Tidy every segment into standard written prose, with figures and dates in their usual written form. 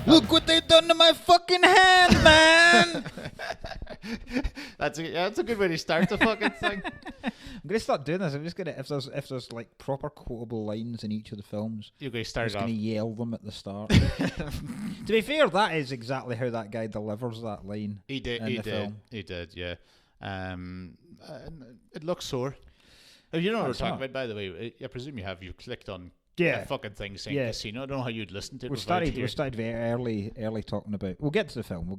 Look what they done to my fucking hand, man. That's a good way to start the fucking thing. I'm gonna start doing this. I'm just gonna if there's like proper quotable lines in each of the films, You're going to I'm start just off. gonna yell them at the start. To be fair, that is exactly how that guy delivers that line. He did. in He the did. film. He did. Yeah. It looks sore. Oh, you know what we're It's talking not. about, by the way. I presume you have. You clicked on Yeah. a fucking thing saying Yeah. casino. I don't know how you'd listen to it. We without started hearing- very early talking about. We'll get to the film.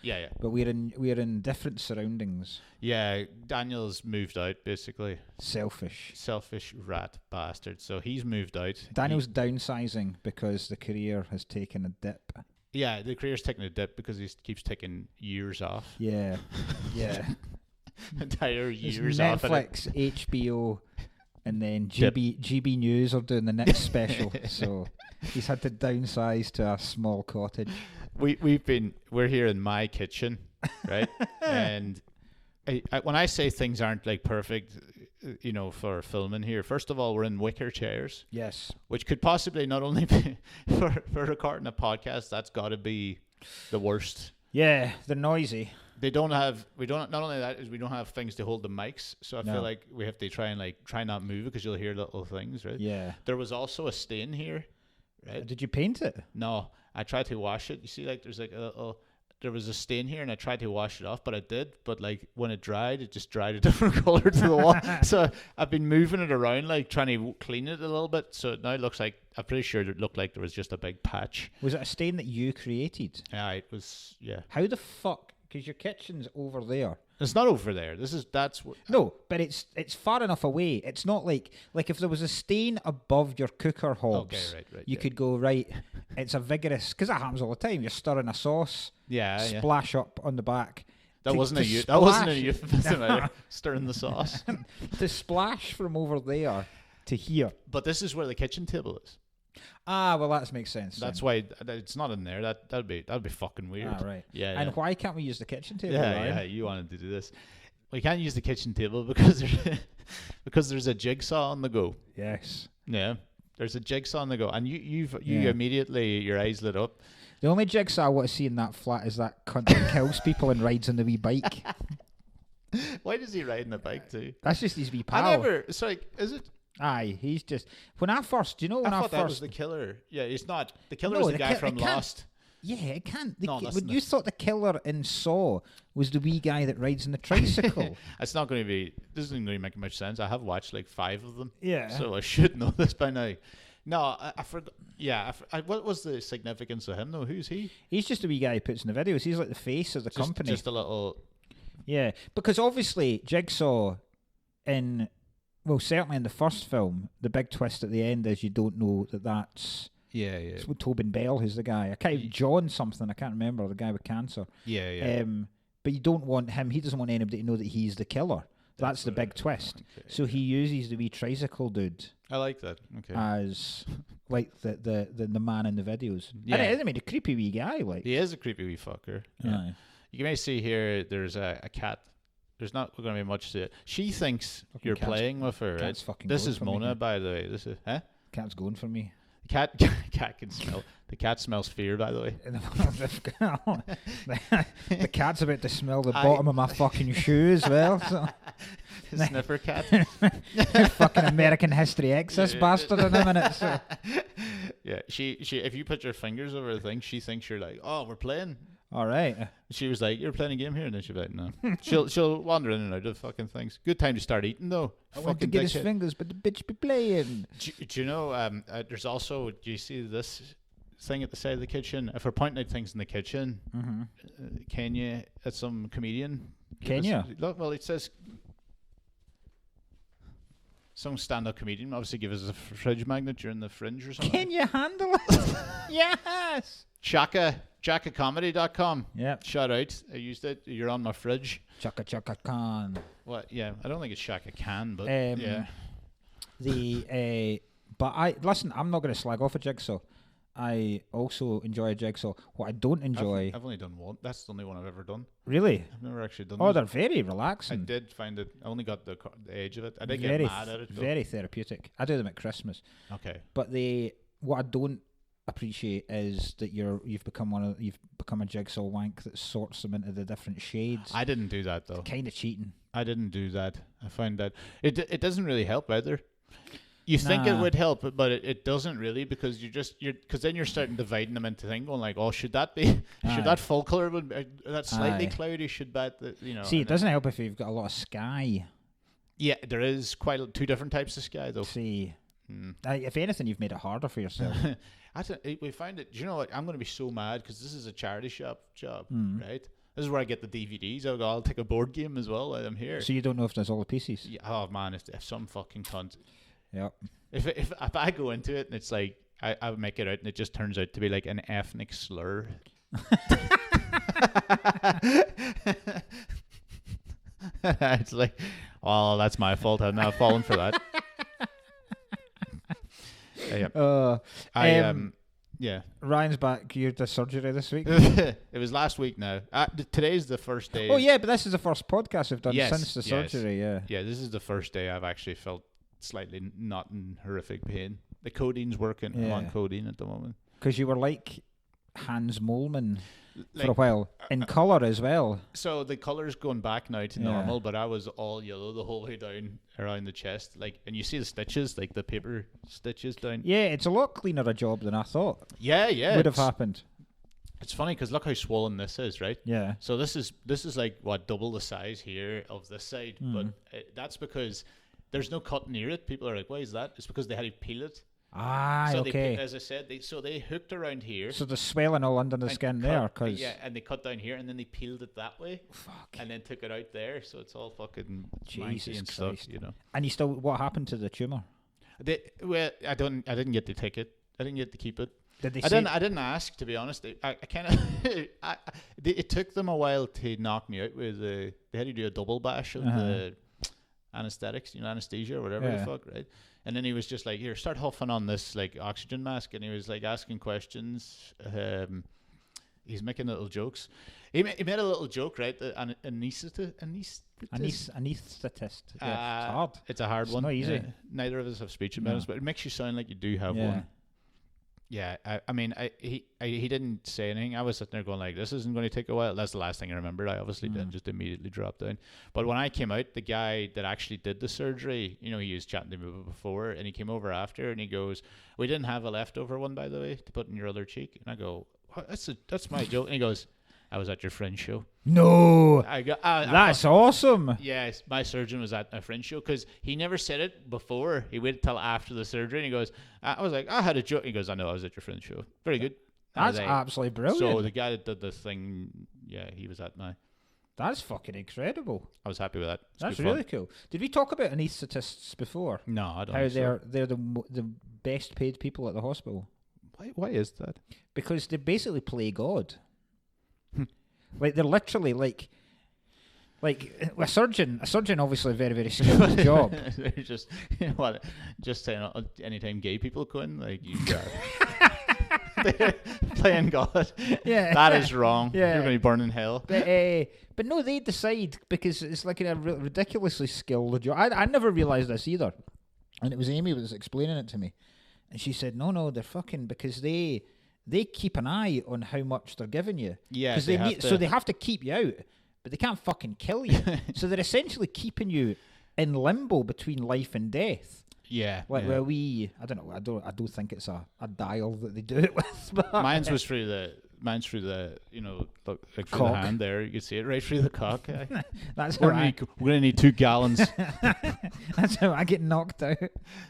Yeah, yeah. But we're in different surroundings. Yeah, Daniel's moved out, basically. Selfish. Selfish rat bastard. So he's moved out. Daniel's downsizing because the career has taken a dip. Yeah, the career's taking a dip because he keeps taking years off. Yeah, yeah. Entire It's years off. at it. Netflix, HBO, and then Dip. GB News are doing the next special. So he's had to downsize to a small cottage. We're here in my kitchen, right? And when I say things aren't like perfect, for filming here, first of all, we're in wicker chairs, Yes. which could possibly not only be for recording a podcast, that's got to be the worst. Yeah, they're noisy. Not only that is we don't have things to hold the mics, so I feel like we have to try not move it because you'll hear little things, right? Yeah. There was also a stain here, right? Did you paint it? No, I tried to wash it. You see, like there was a stain here, and I tried to wash it off, but I did. But like when it dried, it just dried a different color to the wall. So I've been moving it around, like trying to clean it a little bit. So it now looks like I'm pretty sure it looked like there was just a big patch. Was it a stain that you created? Yeah, it was. Yeah, How the fuck? Because your kitchen's over there. it's not over there. That's what. No, but it's far enough away. It's not like if there was a stain above your cooker hobs, Okay, right, you yeah. could go, right, it's a vigorous, because that happens all the time. You're stirring a sauce, Yeah, splash up on the back. That to- wasn't to that wasn't a splash- euphemism either. Stirring the sauce. To splash from over there to here. But this is where the kitchen table is. Ah, well, that makes sense. That's then. why it's not in there. That'd be fucking weird. Ah, right. Yeah. And yeah. why can't we use the kitchen table? Yeah, Ryan? yeah, you wanted to do this. We can't use the kitchen table because there's a jigsaw on the go. Yes. Yeah, there's a jigsaw on the go, and you Yeah. immediately your eyes lit up. The only jigsaw I want to see in that flat is that cunt that kills people and rides on the wee bike. Why does he ride on a bike too? That's just his wee pal. It's like, is it? Aye, he's just. When I first, do you know when I I thought that was first. the killer. Yeah, it's not. The killer No, is the the guy ki- from it can't- Lost. Yeah, it can't. No, that's when not- you thought the killer in Saw was the wee guy that rides on the tricycle. It's not going to be. This isn't going to make much sense. I have watched like 5 of them. Yeah. So I should know this by now. No, I forgot. Yeah, what was the significance of him though? Who's he? He's just a wee guy who puts in the videos. He's like the face of the company. Just a little. Yeah, because obviously Jigsaw certainly in the first film, the big twist at the end is you don't know that's Yeah, it's with Tobin Bell, who's the guy. I can't John something. I can't remember the guy with cancer. Yeah, yeah. But you don't want him. He doesn't want anybody to know that he's the killer. That's the big twist. Okay, So he uses the wee tricycle dude I like that. Okay. as like the man in the videos. Yeah. And it is, I mean, a creepy wee guy. Like, He is a creepy wee fucker. Yeah. Aye. You may see here. There's a cat. There's not going to be much to it. She thinks Fucking you're cat's- playing with her. Right? cat's fucking This going is for me Mona, here. by the way. This is Cat's going for me. cat. Cat can smell. The cat smells fear, by the way. The cat's about to smell the bottom of my fucking shoe as well. So. Sniffer cat. Fucking American History X, this bastard in a minute. So. Yeah, she. If you put your fingers over the thing, she thinks you're like, oh, we're playing. All right. She was like, "You're playing a game here," and then she'll be like, "No." she'll wander in and out of fucking things. Good time to start eating though. I want to Fucking get his dickhead. fingers, but the bitch be playing. Do you know? There's also. Do you see this thing at the side of the kitchen? If we're pointing at things in the kitchen, Kenya, it's some comedian. Kenya? Look, well, it says some stand-up comedian. Obviously, give us a fridge magnet during the fringe or something. Can you handle it? Yes. Jackacomedy.com. Yep. Shout out. I used it. You're on my fridge. Chaka chaka Khan. What? Yeah, I don't think it's Shaka Khan, but Um, yeah. But I'm not going to slag off a Jigsaw. I also enjoy a Jigsaw. What I don't enjoy, I've only done one. That's the only one I've ever done. really. I've never actually done. Oh, those. they're very I relaxing. did find it. I only got the age of it. I did very, get mad at it. Though. very therapeutic. I do them at Christmas. Okay. But what I don't appreciate is that you've become a jigsaw wank that sorts them into the different shades. I didn't do that though. Kind of cheating. I didn't do that. I find that it doesn't really help either. You think it Nah. would help, but it doesn't really, because because then you're starting dividing them into things, going like, oh, should that be Aye. should that full color that slightly Aye. cloudy, should that See, and it doesn't help if you've got a lot of sky. yeah, there is two different types of sky though. See, Hmm. if anything, you've made it harder for yourself. We find it. Do you know what? I'm going to be so mad because this is a charity shop job, Mm. right? This is where I get the DVDs. I'll take a board game as well while I'm here. So you don't know if there's all the pieces. Yeah, oh man, if some fucking cunt, Yep. if I go into it and it's like I would make it out and it just turns out to be like an ethnic slur. It's like, oh, that's my fault. I've not fallen for that. Yeah. Yeah. Ryan's back. You had surgery this week. It was last week now. Today's the first day. Oh yeah, but this is the first podcast we've done Yes, since the yes. surgery. Yeah. Yeah, this is the first day I've actually felt slightly not in horrific pain. The codeine's working. I'm on Yeah. codeine at the moment. Because you were like Hans Moleman for a Like, while in colour as well. so the color's going back now to Yeah. normal, but I was all yellow the whole way down around the chest. Like, and you see the stitches, like the paper stitches down. Yeah, it's a lot cleaner a job than I thought Yeah, yeah. would have it's- happened. It's funny because look how swollen this is, right? Yeah. So this is like what, double the size here of this side, but that's because there's no cut near it. People are like, why is that? It's because they had to peel it. Ah, So okay. as I said, they hooked around here. So there's swelling all under the and skin cut- there, because yeah, and they cut down here and then they peeled it that way fuck. and then took it out there, so it's all fucking Jesus manky and stuff, Christ. you know. And you still, what happened to the tumour? Well, I didn't get to take it. I didn't get to keep it. Did they I say? didn't ask, to be honest. I kind of it took them a while to knock me out with they had to do a double bash of the anesthetics, anesthesia or whatever the Yeah. fuck, right? And then he was just like, here, start huffing on this like oxygen mask, and he was like asking questions. He's making little jokes. He made a little joke, right? An anesthetist. Anaesthetist. Yeah, it's hard. It's a hard It's one. not easy. Neither of us have speech No. impediments, but it makes you sound like you do have Yeah. one. Yeah, I mean, he didn't say anything. I was sitting there going like, this isn't going to take a while. That's the last thing I remembered. I obviously didn't just immediately drop down. But when I came out, the guy that actually did the surgery, he was chatting to me before, and he came over after, and he goes, we didn't have a leftover one, by the way, to put in your other cheek. And I go, what? That's my joke. And he goes, I was at your friend's show. No, I go, that's awesome. yes, my surgeon was at my friend's show, because he never said it before. He waited till after the surgery, and he goes, I was like, I had a joke. He goes, I know, I was at your friend's show. Very good. And I was That's like, absolutely brilliant. so the guy that did the thing, yeah, he was at my. That's fucking incredible. I was happy with that. It's That's good really fun. cool. Did we talk about anaesthetists before? No, I don't. How think so. they're the best paid people at the hospital Why is that? because they basically play God. Like they're literally like a surgeon. A surgeon, obviously, a very very skilled job. They're just just saying anytime gay people go in, like you they're playing God. Yeah, That is wrong. Yeah. You're going to burn in hell. But no, they decide because it's like a ridiculously skilled job. I never realised this either, and it was Amy was explaining it to me, and she said, "No, they're fucking because they keep an eye on how much they're giving you. Yeah, because so they have to keep you out, but they can't fucking kill you. So they're essentially keeping you in limbo between life and death. Yeah. Like yeah. where I don't know. I don't think it's a dial that they do it with. But Mine's through the like through the Cock. hand there. You can see it right through the cock. that's how We're gonna need 2 gallons. that's how I get knocked out.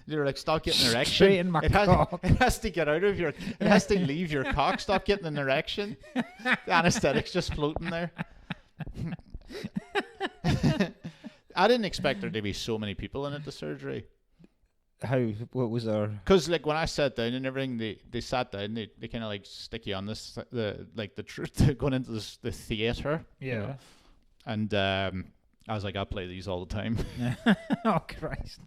You're like, stop getting an erection. Straight in my cock. It has to get out of your. It has to leave your cock. Stop getting an erection. The anesthetic's just floating there. I didn't expect there to be so many people in at the surgery. What was our? Because like when I sat down and everything, they sat down. They kind of like stick you on this the truth going into the theater. Yeah. And I was like, I'll play these all the time. Oh Christ!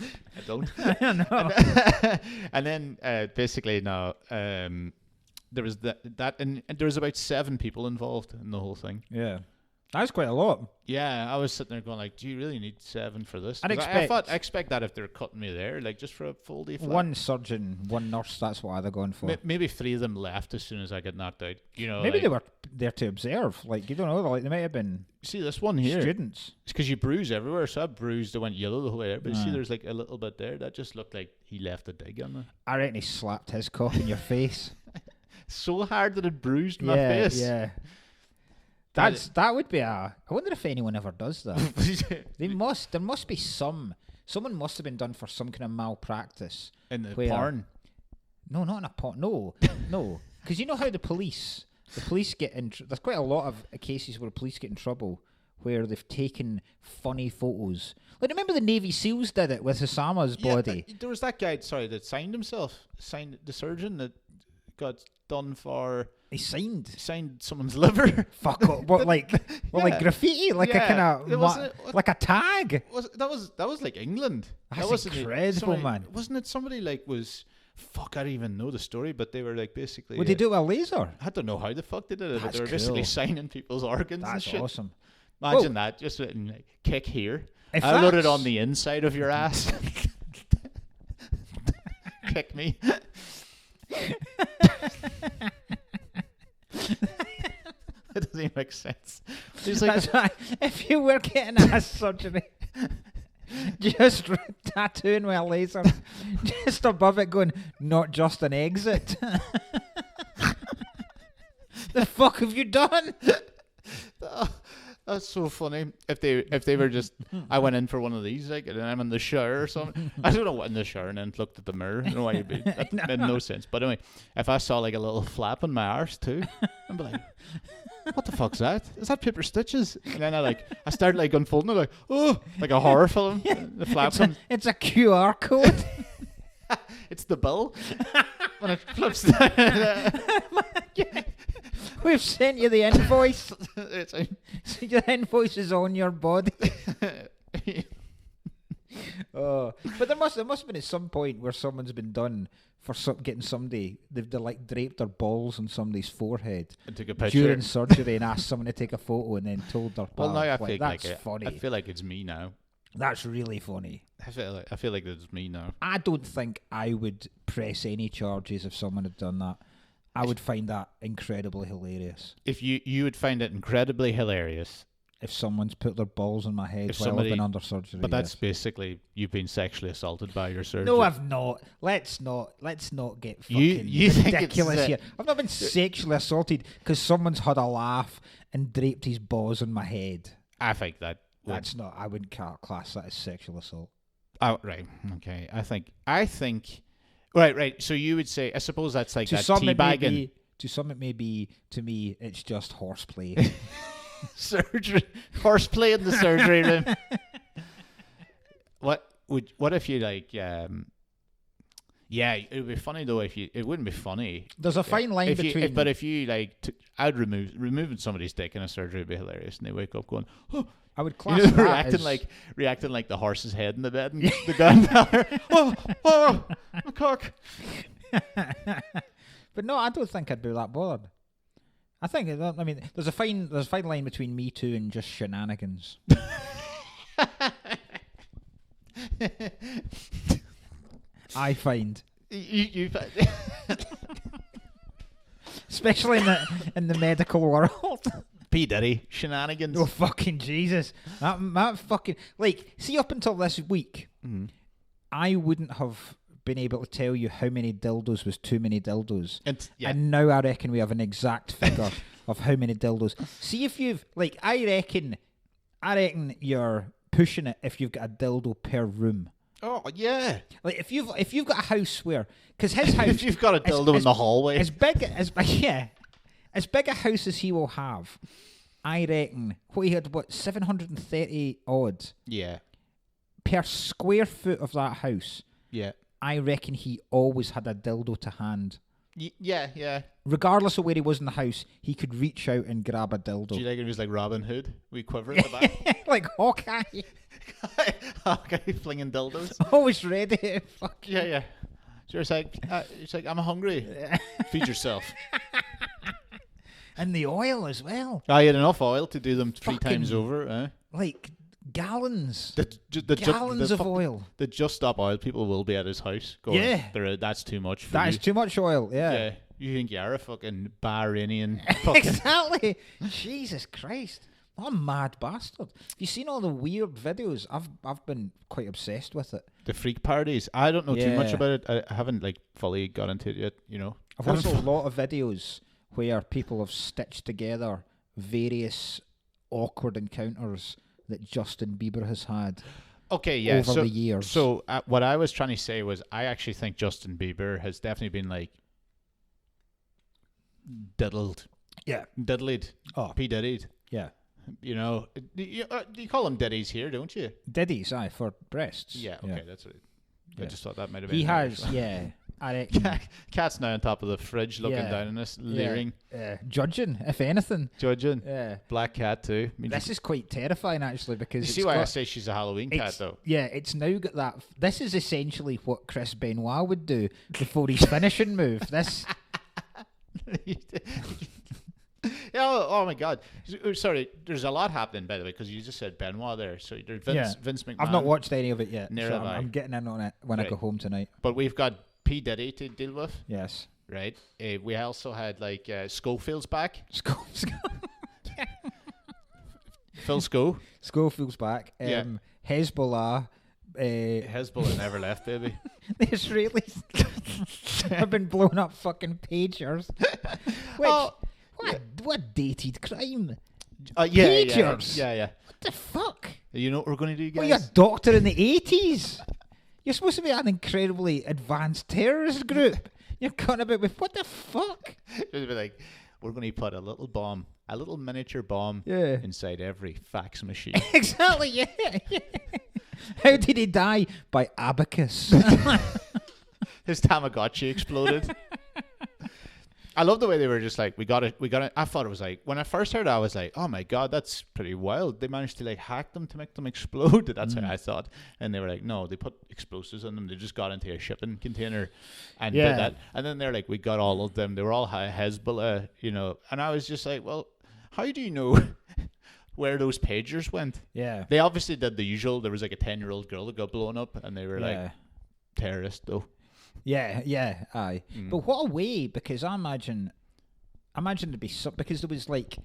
I don't. I know. And then basically now there was that and there was about 7 people involved in the whole thing. Yeah. That's quite a lot. Yeah, I was sitting there going like, do you really need 7 for this? I'd 'Cause I expect that if they're cutting me there, like just for a full day flat. One surgeon, one nurse, that's what they're going for. Maybe 3 of them left as soon as I got knocked out. You know, Maybe like, they were there to observe. Like, you don't know. Like, they might have been see this one here. students. It's because you bruise everywhere. So I bruised, I went yellow the whole way there. But see, there's like a little bit there. That just looked like he left a dig on there. I reckon he slapped his cock in your face. So hard that it bruised my face. Yeah. That would be I wonder if anyone ever does that. There must be someone must have been done for some kind of malpractice. In the porn? No, not in a porn. No. Because you know how the police get in, there's quite a lot of cases where police get in trouble where they've taken funny photos. Like, remember the Navy SEALs did it with Osama's body? There was that guy, that signed the surgeon that got done for... He signed someone's liver. Fuck up. What, like graffiti? Like a kind of like a tag? That was like England. That's incredible, man. Wasn't it somebody like was... Fuck, I don't even know the story, but they were like basically... Would they do it with a laser? I don't know how the fuck they did it, but they were That's basically cool. signing people's organs and That's shit. awesome. Imagine that, just written like, kick here. If I load it that's- on the inside of your ass. Kick me. It doesn't even make sense. It's like, That's why, if you were getting ass surgery, just tattooing with a laser, just above it going, not just an exit. The fuck have you done? that's so funny. If they were just, I went in for one of these, like, and I'm in the shower or something. I don't know what in the shower, and then looked at the mirror. I don't know why you'd be. That made no sense. But anyway, if I saw like a little flap in my arse too, I'd be like, what the fuck's that? Is that paper stitches? And then I started like unfolding it, like, oh, like a horror film. The flap comes. It's a QR code. It's the bill when it flips down. We've sent you the invoice. It's So your invoice is on your body. Oh, but there must have been at some point where someone's been done for getting somebody. They've like draped their balls on somebody's forehead and took a picture during surgery and asked someone to take a photo and then told their pal. Well, now I like, feel that's like funny. I feel like it's me now. That's really funny. I feel like it's me now. I don't think I would press any charges if someone had done that. I would find that incredibly hilarious. If you would find it incredibly hilarious if someone's put their balls on my head If while I've somebody- been under surgery. But that's yes. basically you've been sexually assaulted by your surgeon. No, I've not. Let's not get You- fucking you think it's ridiculous that- here. I've not been sexually assaulted because someone's had a laugh and draped his balls on my head. I think that. That's not. I wouldn't class that as sexual assault. Oh, right. Okay. I think. Right. So you would say, I suppose that's like To that some, it may teabagging be. To some, it may be. To me, it's just horseplay. surgery, horseplay in the surgery room. What if you like? Yeah, it would be funny though. It wouldn't be funny. There's a fine line between. But if you like, I'd removing somebody's dick in a surgery would be hilarious, and they wake up going, oh, I would class that reacting like the horse's head in the bed, and the gunpowder. Oh, my cock. But no, I don't think I'd be that bothered. I think. I mean, there's a fine line between Me Too and just shenanigans. I find, You especially in the medical world. P Diddy shenanigans. Oh fucking Jesus! That fucking see up until this week, I wouldn't have been able to tell you how many dildos was too many dildos, and now I reckon we have an exact figure of how many dildos. See if you've I reckon you're pushing it if you've got a dildo per room. Oh yeah. If you've got a house where, because his house, if you've got a dildo in the hallway, as big a house as he will have, I reckon he had 730 odd. Yeah. Per square foot of that house. Yeah. I reckon he always had a dildo to hand. Yeah. Regardless of where he was in the house, he could reach out and grab a dildo. Do you think it was like Robin Hood? We quiver at the back. Like Hawkeye. Hawkeye flinging dildos. Always ready. Fuck. Yeah. So it's like, I'm hungry. Feed yourself. And the oil as well. I had enough oil to do them 3 Fucking- times over. Eh? Like gallons. The Gallons of oil. The Just Stop Oil people will be at his house going, Yeah. that's too much for That you. is too much oil, yeah. Yeah. You think you're a fucking Bahrainian fucking... Exactly. Jesus Christ. What a mad bastard. Have you seen all the weird videos? I've been quite obsessed with it. The freak parties. I don't know too much Yeah. about it. I haven't like fully got into it yet, you know. I've watched a lot of videos where people have stitched together various awkward encounters that Justin Bieber has had Okay, yeah. over the years. So what I was trying to say was I actually think Justin Bieber has definitely been like diddled. Yeah. Diddled. Oh. P. Diddy'd. Yeah. You know, you call them Diddy's here, don't you? Diddy's, aye, for breasts. Yeah, okay, that's it. I Yeah. just thought that might have been. He Irish. has, yeah. I reckon. Cat's now on top of the fridge looking Yeah. down on us, leering, Judging, if anything. judging. Yeah. Black cat too. I mean, This is quite terrifying, actually, because you see it's why I got- say she's a Halloween cat, it's- though? Yeah, it's now got that. This is essentially what Chris Benoit would do before his finishing move. This. Yeah, oh my God. Sorry, there's a lot happening, by the way, because you just said Benoit there. So there's Vince McMahon. I've not watched any of it yet. Neither So have I. I'm getting in on it when I Right. go home tonight. But we've got P. Diddy to deal with, Yes. right? We also had like Schofield's back. Phil Sco. Schofield's back. Yeah. Hezbollah. Hezbollah never left, baby. The Israelis have been blowing up fucking pagers. Which, Oh, what dated crime? yeah, Pagers? yeah. What the fuck? You know what we're going to do, Well, guys? you're a doctor in the 80s. You're supposed to be an incredibly advanced terrorist group. You're cutting about with what the fuck? It'll be like, we're going to put a little bomb, a little miniature bomb Yeah. inside every fax machine. Exactly, yeah. How did he die? By abacus. His Tamagotchi exploded. I love the way they were just like, we got it. I thought it was like, when I first heard it, I was like, oh my God, that's pretty wild. They managed to like hack them to make them explode. That's how I thought. And they were like, no, they put explosives in them. They just got into a shipping container and did that. And then they're like, we got all of them. They were all Hezbollah, you know. And I was just like, well, how do you know where those pagers went? Yeah. They obviously did the usual. There was like a 10-year-old girl that got blown up and they were Yeah. like, terrorist though. Yeah, aye. But what a way, because I imagine there'd be some, because there was like,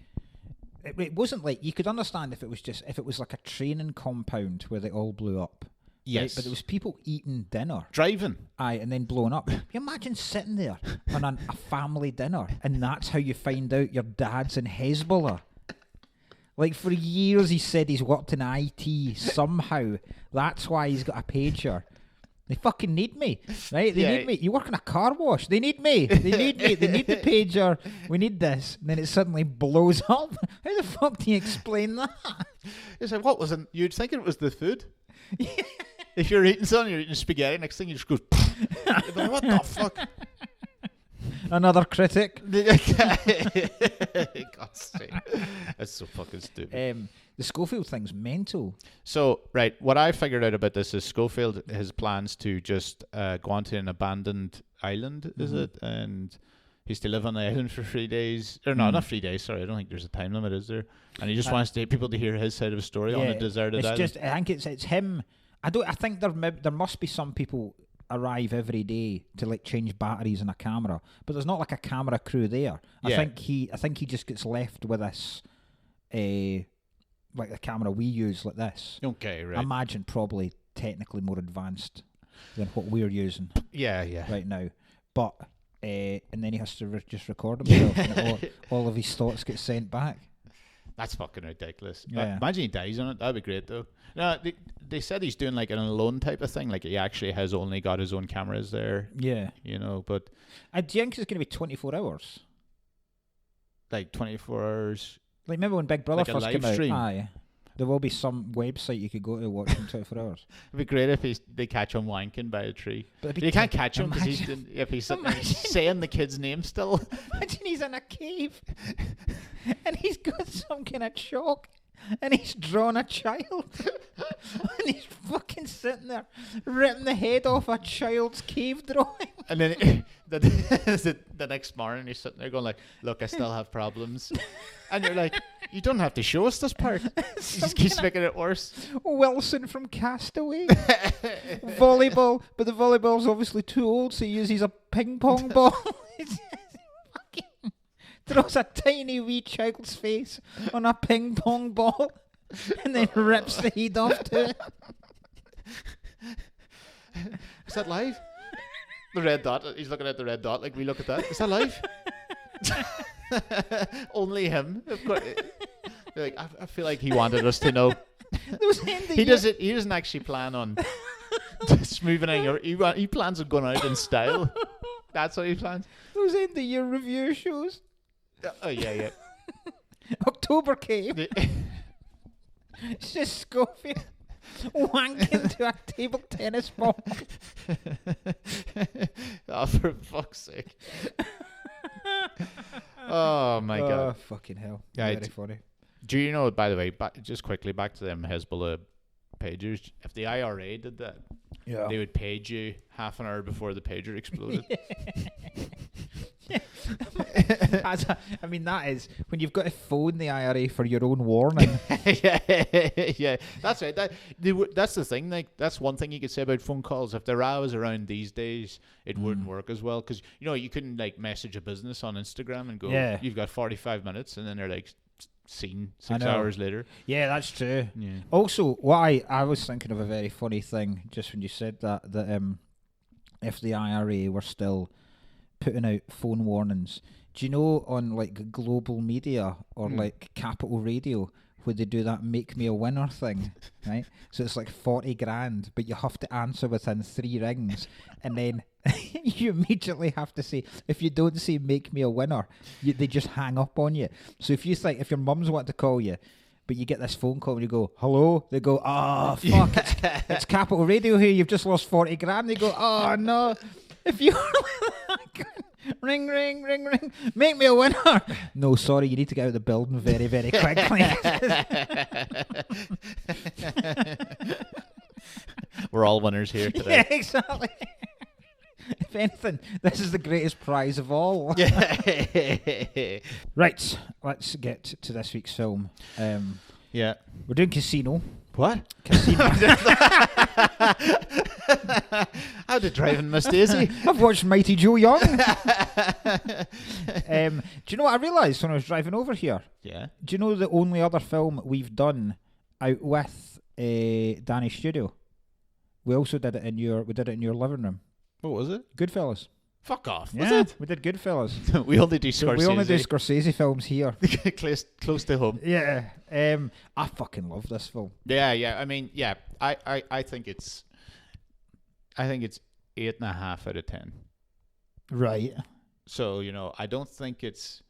it wasn't like, you could understand if it was like a training compound where they all blew up. Yes. Right? But there was people eating dinner. Driving. Aye, and then blowing up. Can you imagine sitting there on a family dinner and that's how you find out your dad's in Hezbollah? Like, for years he said he's worked in IT somehow. That's why he's got a pager. They fucking need me, right? They need me. You work in a car wash. They need me. They need me. They need the pager. We need this. And then it suddenly blows up. How the fuck do you explain that? It's like, what was it? You'd think it was the food. If you're eating something, you're eating spaghetti, next thing you just go, you're like, what the fuck? Another critic. God's sake. That's so fucking stupid. The Schofield thing's mental. So, right, what I figured out about this is Schofield has plans to just go onto an abandoned island, is it? And he's to live on the island for 3 days. Or no, not 3 days, sorry. I don't think there's a time limit, is there? And he just wants people to hear his side of the story on a deserted it's island. just, I think it's him. I think there must be some people arrive every day to like change batteries in a camera, but there's not like a camera crew there. I think he just gets left with this, like the camera we use like this. Okay, right. I imagine probably technically more advanced than what we're using Yeah. right now, but and then he has to just record himself, and all of his thoughts get sent back. That's fucking ridiculous. Yeah. Imagine he dies on it. That'd be great, though. No, they said he's doing like an alone type of thing. Like he actually has only got his own cameras there. Yeah. You know, but Do you think it's going to be 24 hours? like 24 hours. Like, remember when Big Brother Like a first live came stream? out? Aye. There will be some website you could go to watch in 24 hours. It'd be great if they catch him wanking by a tree. But it'd be You can't catch him because imagine- if he's sitting there imagine. saying the kid's name still. Imagine he's in a cave and he's got some kind of chalk and he's drawn a child. And he's fucking sitting there ripping the head off a child's cave drawing. And then the next morning he's sitting there going like, look, I still have problems. And you're like, you don't have to show us this part. He just keeps making it worse. Wilson from Castaway. Volleyball, but the volleyball's obviously too old, so he uses a ping pong ball. Fucking throws a tiny wee child's face on a ping pong ball and then rips the head off to it. Is that live? The red dot. He's looking at the red dot like we look at that. Is that live? Only him. Of course. Like, I feel like he wanted us to know. He doesn't actually plan on smoothing he plans on going out in style. That's what he plans. Those end of year review shows. Oh yeah. October came. It's just Scofield wanking to a table tennis ball. Oh, for fuck's sake. Oh my god. Fucking hell. Yeah, very funny. Do you know, by the way, just quickly back to them Hezbollah pagers, if the IRA did that, they would page you half an hour before the pager exploded. I mean, that is when you've got to phone the IRA for your own warning. yeah, that's right. That's the thing. Like, that's one thing you could say about phone calls. If the RA was around these days, it wouldn't work as well, because you couldn't like message a business on Instagram and go, you've got 45 minutes, and then they're like seen 6 hours later. Yeah, that's true. Yeah. Also, what I was thinking of a very funny thing just when you said that if the IRA were still putting out phone warnings, do you know on like global media or like Capital Radio where they do that make me a winner thing, right? So it's like 40 grand, but you have to answer within 3 rings, and then you immediately have to say, if you don't say make me a winner, they just hang up on you. So if your mum's want to call you, but you get this phone call and you go, hello, they go, oh fuck, it's Capital Radio here, you've just lost 40 grand. They go, oh no, if you ring, ring, ring, ring, make me a winner. No, sorry, you need to get out of the building very, very quickly. We're all winners here today. Yeah, exactly. If anything, this is the greatest prize of all. Right, let's get to this week's film. Yeah. We're doing Casino. What? Casino. How did Driving Miss Daisy? I've watched Mighty Joe Young. Do you know what I realised when I was driving over here? Yeah. Do you know the only other film we've done out with Danny's studio? We also did it in your living room. What was it? Goodfellas. Fuck off. Yeah, Was it? we did Goodfellas. We only do Scorsese. We only do Scorsese films here. close to home. Yeah. I fucking love this film. Yeah. I mean, yeah. I think it's 8.5 out of 10. Right. So, I don't think it's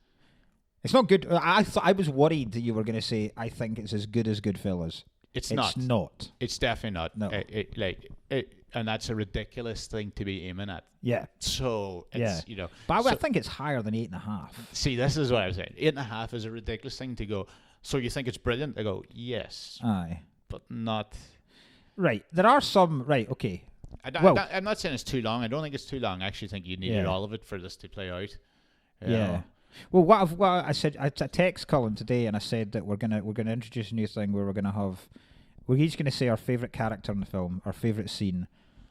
not good. I was worried that you were going to say I think it's as good as Goodfellas. It's not. It's definitely not. No. And that's a ridiculous thing to be aiming at. Yeah. So it's But I think it's higher than 8.5. See, this is what I was saying. 8.5 is a ridiculous thing to go. So you think it's brilliant? I go, yes. Aye. But not. Right. There are some. Right. Okay. I'm not saying it's too long. I don't think it's too long. I actually think you needed all of it for this to play out. Yeah. Well, what I said, I text Cullen today, and I said that we're gonna introduce a new thing where we're each gonna say our favourite character in the film, our favourite scene,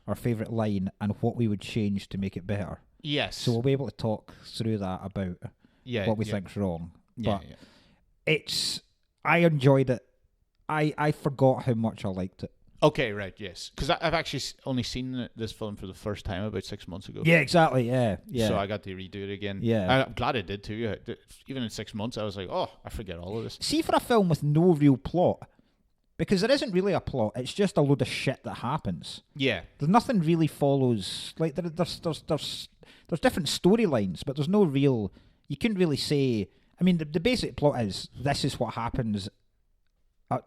our favourite line, and what we would change to make it better. Yes. So we'll be able to talk through that about what we think's wrong. Yeah. But I enjoyed it. I forgot how much I liked it. Okay, right, yes. Because I've actually only seen this film for the first time about 6 months ago. Yeah, exactly, yeah. So I got to redo it again. Yeah. I'm glad I did too. Even in 6 months, I was like, oh, I forget all of this. See, for a film with no real plot, because there isn't really a plot, it's just a load of shit that happens. Yeah. There's nothing really follows. Like, there's different storylines, but there's no real... You couldn't really say... I mean, the basic plot is, this is what happens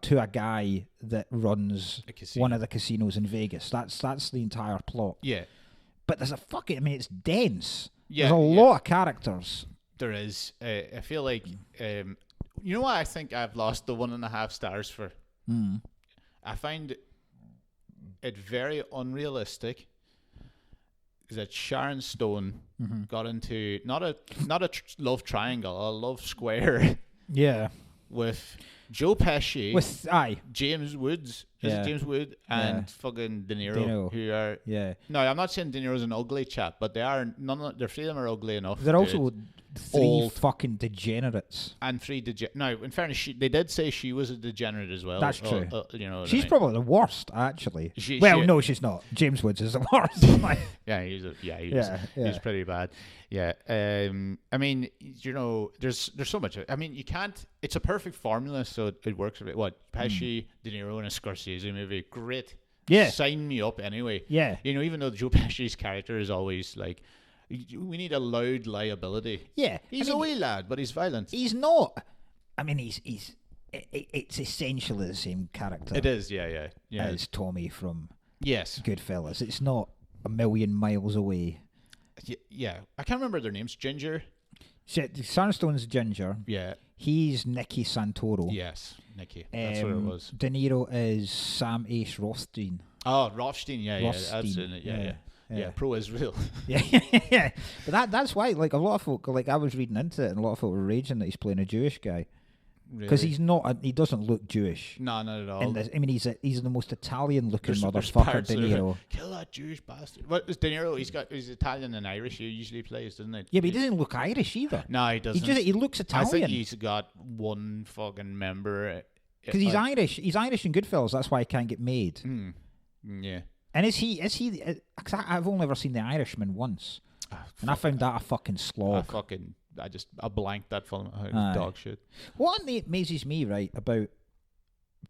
to a guy that runs one of the casinos in Vegas. That's the entire plot. Yeah. But there's a fucking... I mean, it's dense. Yeah. There's a lot of characters. There is. I feel like You know what I think I've lost the 1.5 stars for? I find it very unrealistic that Sharon Stone got into not a love triangle, a love square Yeah. with Joe Pesci, With James Woods, Yeah. James Wood, and fucking De Niro, De Niro. who are. Yeah. No, I'm not saying De Niro's an ugly chap, but they are their three of them are ugly enough. They're also three old. fucking degenerates. And three Now, in fairness, they did say she was a degenerate as well. That's true. You know, She's probably the worst, actually. She- No, she's not. James Woods is the worst. Like, Yeah, he's pretty bad. Yeah, I mean, you know, there's so much. I mean, you can't. It's a perfect formula, so it works. What Pesci, De Niro, and a Scorsese movie, great. Yeah. Sign me up anyway. Yeah. You know, even though Joe Pesci's character is always like, we need a loud liability. Yeah. He's a wee lad, but he's violent. He's not. I mean, it's essentially the same character. It is, yeah. As Tommy from Yes. Goodfellas. It's not a million miles away. Yeah. I can't remember their names. Ginger. Sharon Stone's Ginger. Yeah. He's Nicky Santoro. Yes. Nicky. That's what it was. De Niro is Sam Ace Rothstein. Oh, Rothstein. Yeah. That's Rothstein, in it. Yeah. Pro-Israel. Yeah. But that's why, like, a lot of folk, like, I was reading into it, and a lot of folk were raging that he's playing a Jewish guy. Because Really? he's not, he doesn't look Jewish. No, not at all. I mean, he's the most Italian-looking There's motherfucker, parts De that are Niro. like, kill that Jewish bastard. What was De Niro? He's Italian and Irish. He usually plays, doesn't he? Yeah, but he doesn't look Irish either. No, he doesn't. He looks Italian. I think he's got one fucking member. Because he's Irish. He's Irish in Goodfellas. That's why he can't get made. Yeah. And is he? Because I've only ever seen The Irishman once, and I found that a fucking slog. I blanked that film. Dog shit. What amazes me, right, about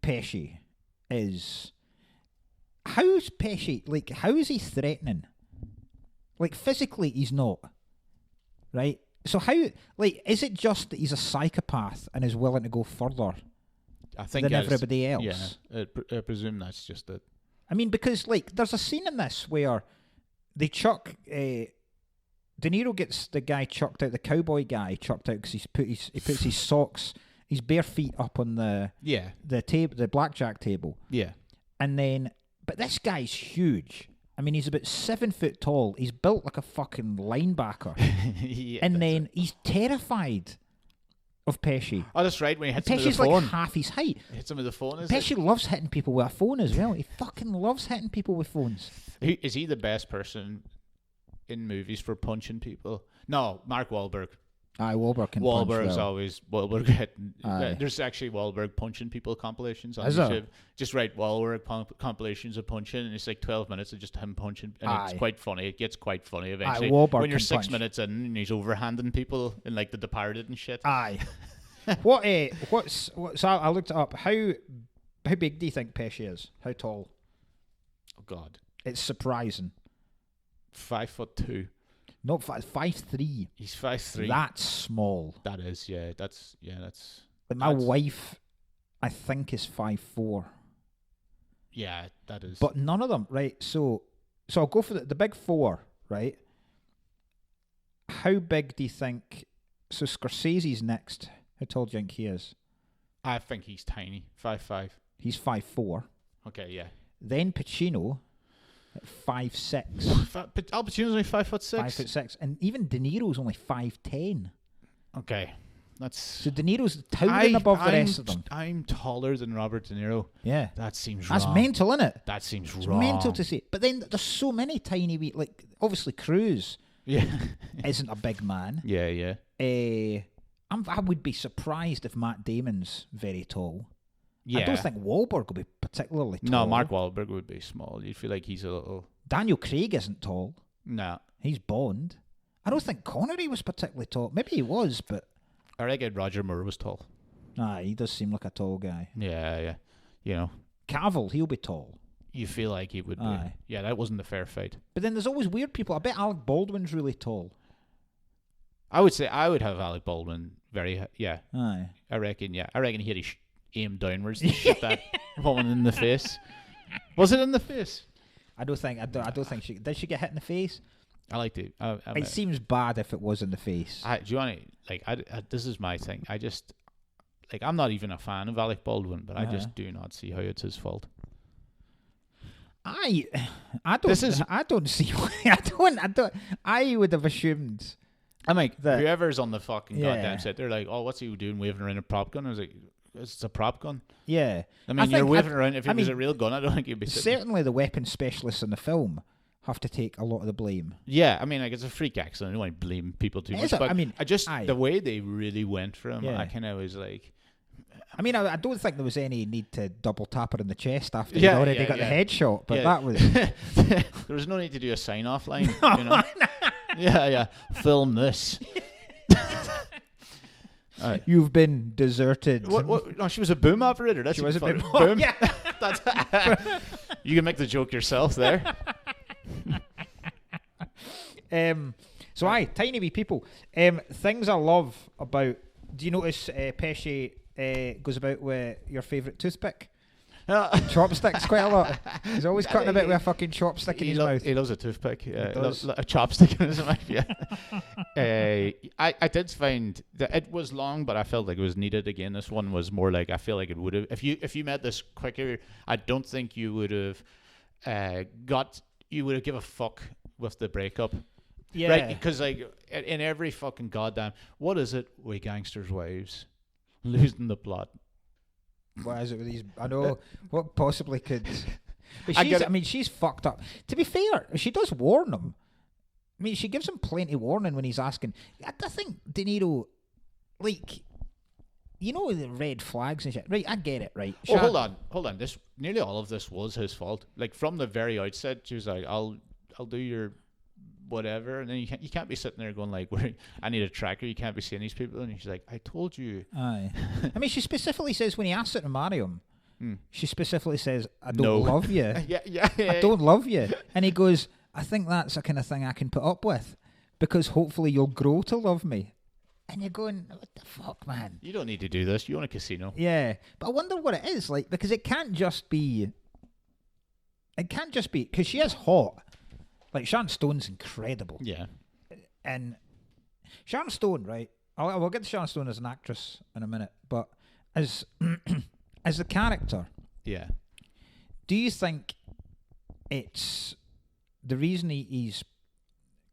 Pesci is how's Pesci, like, how is he threatening? Like, physically, he's not, right? So how, like, is it just that he's a psychopath and is willing to go further I think than everybody else? Yeah, I presume that's just it. I mean, because, like, there's a scene in this where they chuck... De Niro gets the guy chucked out, the cowboy guy chucked out because he puts his socks, his bare feet up on the blackjack table. Yeah. And then, but this guy's huge. I mean, he's about 7 foot tall. He's built like a fucking linebacker. And then he's terrified of Pesci. Oh, that's right. When he hits him with the Pesci's phone. like half his height. Hits him with the phone, Pesci loves hitting people with a phone as well. He fucking loves hitting people with phones. Is he the best person in movies for punching people? No, Mark Wahlberg. Aye, Wahlberg can Wahlberg's punch well. always Wahlberg hitting. Aye. There's actually Wahlberg punching people compilations on Is there? YouTube. Just write Wahlberg compilations of punching, and it's like 12 minutes of just him punching, and Aye. it's quite funny. It gets quite funny eventually. Wahlberg when you're can 6 punch. minutes in and he's overhanding people in like The Departed and shit. Aye. So I looked it up. How big do you think Pesci is? How tall? Oh God, It's surprising. 5'2". Not 5'3". He's 5'3". That's small. That is, yeah. That's. Like my wife, I think, is 5'4". Yeah, that is. But none of them, right? So I'll go for the big four, right? How big do you think? So Scorsese's next. How tall do you think he is? I think he's tiny. 5'5". He's 5'4". Okay, yeah. Then Pacino at 5'6". But Al Pacino's only 5'6". 5'6", and even De Niro's only 5'10". Okay, that's. So De Niro's towering above the rest of them. I'm taller than Robert De Niro. Yeah, That seems that's wrong. mental, isn't it? That seems It's wrong. mental to say. But then there's so many tiny wee, like, obviously Cruz Yeah. isn't a big man. yeah. I would be surprised if Matt Damon's very tall. Yeah. I don't think Wahlberg will be particularly tall. No, Mark Wahlberg would be small. You'd feel like he's a little. Daniel Craig isn't tall. No. He's Bond. I don't think Connery was particularly tall. Maybe he was, but I reckon Roger Moore was tall. he does seem like a tall guy. Yeah. You know, Cavill, he'll be tall. you feel like he would be. Aye. Yeah, that wasn't a fair fight. But then there's always weird people. I bet Alec Baldwin's really tall. I would say I would have Alec Baldwin very. Yeah. Aye. I reckon he had his aim downwards to shoot that woman in the face. Was it in the face? I don't think she did. She get hit in the face? I like to. It seems bad if it was in the face. Do you want to like? This is my thing. I just like I'm not even a fan of Alec Baldwin, but I Uh-huh. just do not see how it's his fault. I don't. This is- I don't see. Why, I don't. I would have assumed. I'm like, That- whoever's on the fucking Yeah. goddamn set, they're like, oh, what's he doing waving around a prop gun? I was like, it's a prop gun. Yeah. I mean, I you're think- waving around. If I it was mean, a real gun, I don't think you'd be sitting. Certainly, the weapon specialists in the film have to take a lot of the blame. Yeah, I mean, like it's a freak accident. I don't want to blame people too It much, is but I mean, I just aye. the way they really went for him, Yeah. I kind of was like, I mean, I don't think there was any need to double tap her in the chest after Yeah, he'd already yeah, got yeah. the headshot, but Yeah. that was. there was no need to do a sign off line. You know? Yeah, film this. Alright. You've been deserted. What? No, she was a boom operator. That's She was a even boom- funny. boom. Yeah. That's you can make the joke yourself there. So tiny wee people. Things I love about. Do you notice Pesci goes about with your favourite toothpick? Chopsticks quite a lot. He's always cutting about with a fucking chopstick in his mouth. He loves a toothpick. Yeah, he does. loves a chopstick in his mouth. Yeah. I did find that it was long, but I felt like it was needed again. This one was more like I feel like it would have. If you made this quicker, I don't think you would have You would have give a fuck with the breakup. Yeah. Right, because like in every fucking goddamn, what is it with gangsters' wives losing the plot? What is it with these? I know what possibly could. But I she's, get it. I mean, she's fucked up. To be fair, she does warn him. I mean, she gives him plenty of warning when he's asking. I think De Niro, like, you know, the red flags and shit. Right, I get it. Right. Oh, hold on. This nearly all of this was his fault. Like from the very outset, she was like, "I'll do your whatever," and then you can't be sitting there going like, "I need a tracker." You can't be seeing these people, and she's like, "I told you." Aye. I mean, she specifically says when he asks her to marry him, Hmm. she specifically says, "I don't No. love you. Yeah. I don't love you." And he goes, "I think that's the kind of thing I can put up with, because hopefully you'll grow to love me." And you're going, "What the fuck, man?" You don't need to do this. You own a casino. Yeah, but I wonder what it is like, because it can't just be. It can't just be because she is hot. Like Sharon Stone's incredible, Yeah. and Sharon Stone, right? We'll get to Sharon Stone as an actress in a minute, but as as the character, Yeah. do you think it's the reason he's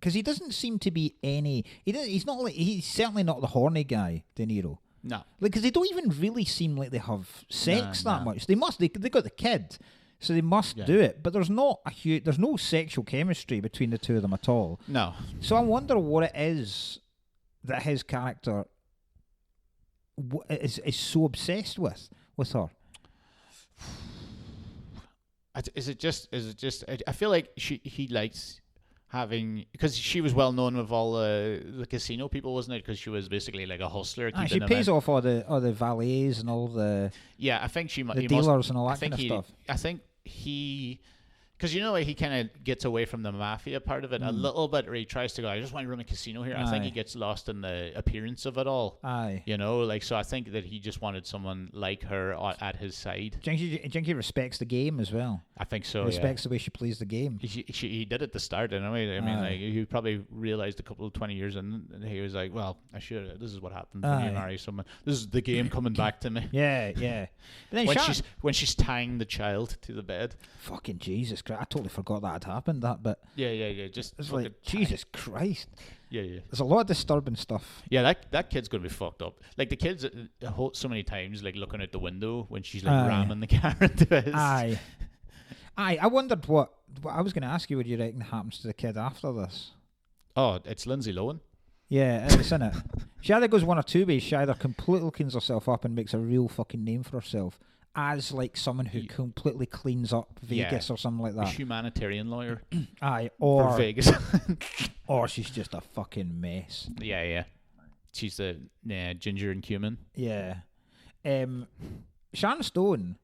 because he doesn't seem to be any. He's not like he's certainly not the horny guy, De Niro. No. Like, because they don't even really seem like they have sex Nah, that nah. much. They must. They got the kid, so they must Yeah. do it. But there's not a huge. There's no sexual chemistry between the two of them at all. No. So I wonder what it is that his character is so obsessed with her. Is it just? I feel like he likes having, because she was well known with all the casino people, wasn't it? Because she was basically like a hustler. She keeping them pays in. off all the valets and all the Yeah, I think she the he dealers must, and all I that think kind of stuff. I think he, because you know he kind of gets away from the mafia part of it a Mm. little bit, or he tries to go, I just want to run a casino here. I think he Aye. gets lost in the appearance of it all. Aye. You know, like, so I think that he just wanted someone like her at his side. Jinky respects the game as well. I think so. Respects the way she plays the game. He did at the start anyway. I mean, Aye. like, he probably realized a couple of 20 years in, and he was like, well, I should. This is what happens when you Aye. marry someone. This is the game coming back to me. Yeah, yeah. But then When she's tying the child to the bed. fucking Jesus Christ, I totally forgot that had happened. That, but Yeah. Just it's fucking like Jesus Christ. Yeah. There's a lot of disturbing stuff. Yeah, that kid's gonna be fucked up. Like the kid's so many times, like looking out the window when she's like Aye. ramming the car into his. Aye. I wondered what I was going to ask you. What do you reckon happens to the kid after this? Oh, it's Lindsay Lohan. Yeah, it's in it. She either goes one or two ways. She either completely cleans herself up and makes a real fucking name for herself as like someone who completely cleans up Vegas Yeah. or something like A that. humanitarian lawyer Aye, for or Vegas. or she's just a fucking mess. Yeah. She's the ginger and cumin. Yeah. Sharon Stone.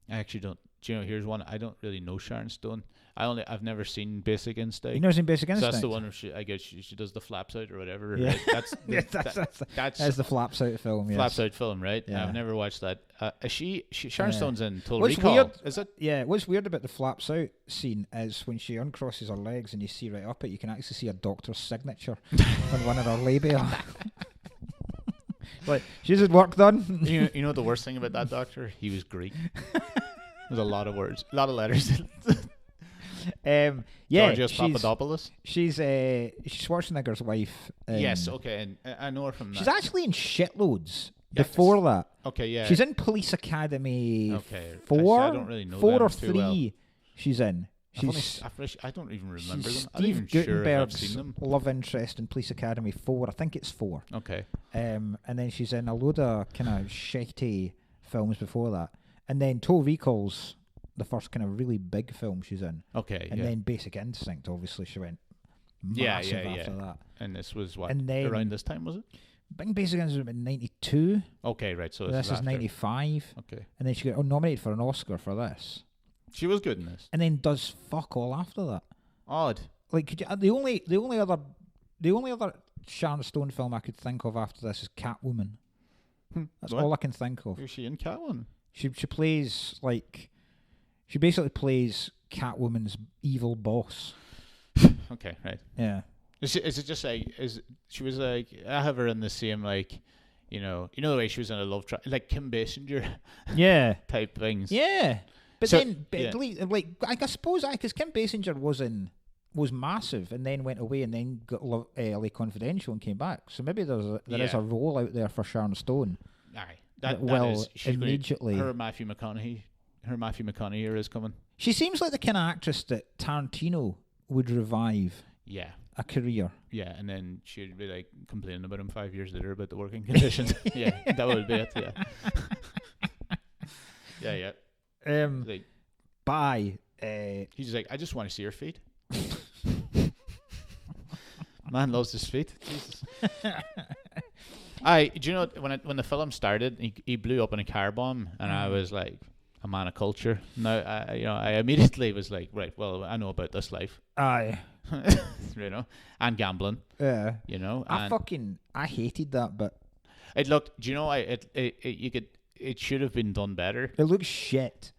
I actually don't. Do you know? Here's one. I don't really know Sharon Stone. I've never seen Basic Instinct. You never seen Basic So Instinct? that's the one where I guess she does the flaps out or whatever. Yeah. Right? That's That's the Flaps Out film. Yes. flaps out film, right? Yeah. I've never watched that. Sharon Yeah. Stone's in Total What's Recall. weird- Is it? Yeah, what's weird about the Flaps Out scene is when she uncrosses her legs and you see right up it, you can actually see a doctor's signature on one of her labia. Like, she's had work done. You know the worst thing about that doctor? He was Greek. There's a lot of words, a lot of letters. Yeah, Georgios Papadopoulos. She's Schwarzenegger's wife. Yes, okay, and I know her from that. She's actually in shitloads Yes. before that. Okay, yeah. She's in Police Academy Okay. 4. I don't really know 4 them or too 3. well. She's in. I don't even remember She's them. I'm not even Steve sure if I've Gutenberg's seen them. love interest in Police Academy 4. I think it's 4. Okay. And then she's in a load of kind of shitty films before that. And then Total Recall's the first kind of really big film she's in. Okay. And yeah. then Basic Instinct, obviously, she went Yeah, massive yeah, after yeah. that. And this was what? And then Around this time, was it? I think Basic Instinct was about 92. Okay, right. So This is after. 95. Okay. And then she got nominated for an Oscar for this. She was good in this. And then does fuck all after that. Odd. Like, could you, the only other Sharon Stone film I could think of after this is Catwoman. That's What? all I can think of. Was she in Catwoman? She plays she basically plays Catwoman's evil boss. Okay, right. Yeah. Is it just like she was like I have her in the same like you know the way she was in a love triangle like Kim Basinger Yeah. type things. Yeah. But So- then, like, I suppose because Kim Basinger was massive and then went away and then got LA Confidential and came back. So maybe there is Yeah. a role out there for Sharon Stone. Aye. She's Immediately. her Matthew McConaughey era is coming. She seems like the kind of actress that Tarantino would revive Yeah. a career. Yeah, and then she'd be like complaining about him 5 years later about the working conditions. Yeah, that would be it. Yeah. Yeah. Like By he's like, I just want to see her feet. Man loves his feet. Jesus. Do you know when the film started, he blew up in a car bomb, and I was like, a man of culture. Now, I immediately was like, right, well, I know about this life, aye. and gambling, Yeah. and I hated that, but it looked. Do you know? It should have been done better. it looks shit.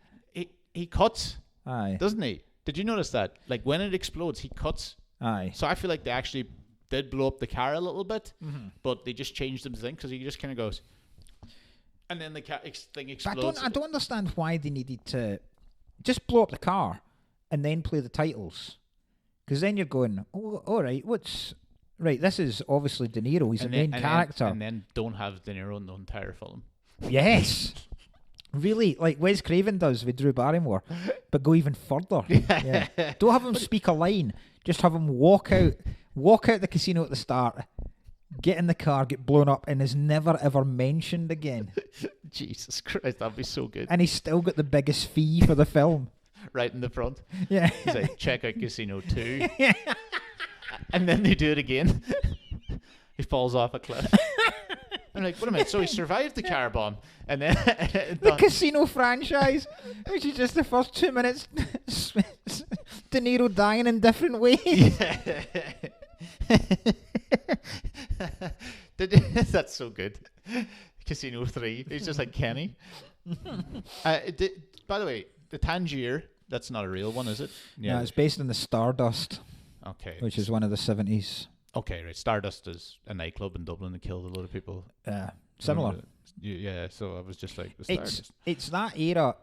He cuts, Aye. doesn't he? Did you notice that? Like when it explodes, he cuts. Aye. So I feel like they actually did blow up the car a little bit, Mm-hmm. but they just changed the thing because he just kind of goes, and then the thing But explodes. I don't understand why they needed to just blow up the car and then play the titles. Because then you're going, oh, all right, this is obviously De Niro. He's the main character. and then don't have De Niro in the entire film. Yes. Really, like Wes Craven does with Drew Barrymore, but go even further. Yeah. Don't have him speak a line. Just have him walk out the casino at the start, get in the car, get blown up, and is never ever mentioned again. Jesus Christ, that'd be so good. And he's still got the biggest fee for the film. Right in the front. Yeah. He's like, check out Casino 2. And then they do it again. He falls off a cliff. I'm like, wait a minute, so he survived the car bomb, and then The casino franchise, which is just the first 2 minutes, De Niro dying in different ways. That's so good. Casino 3. He's just like Kenny. By the way, the Tangier, that's not a real one, is it? Yeah, it's based on the Stardust, Okay. which is one of the 70s. Okay, right. Stardust is a nightclub in Dublin that killed a lot of people. Similar. Remember that? Yeah, so I was just like, the Stardust. It's that era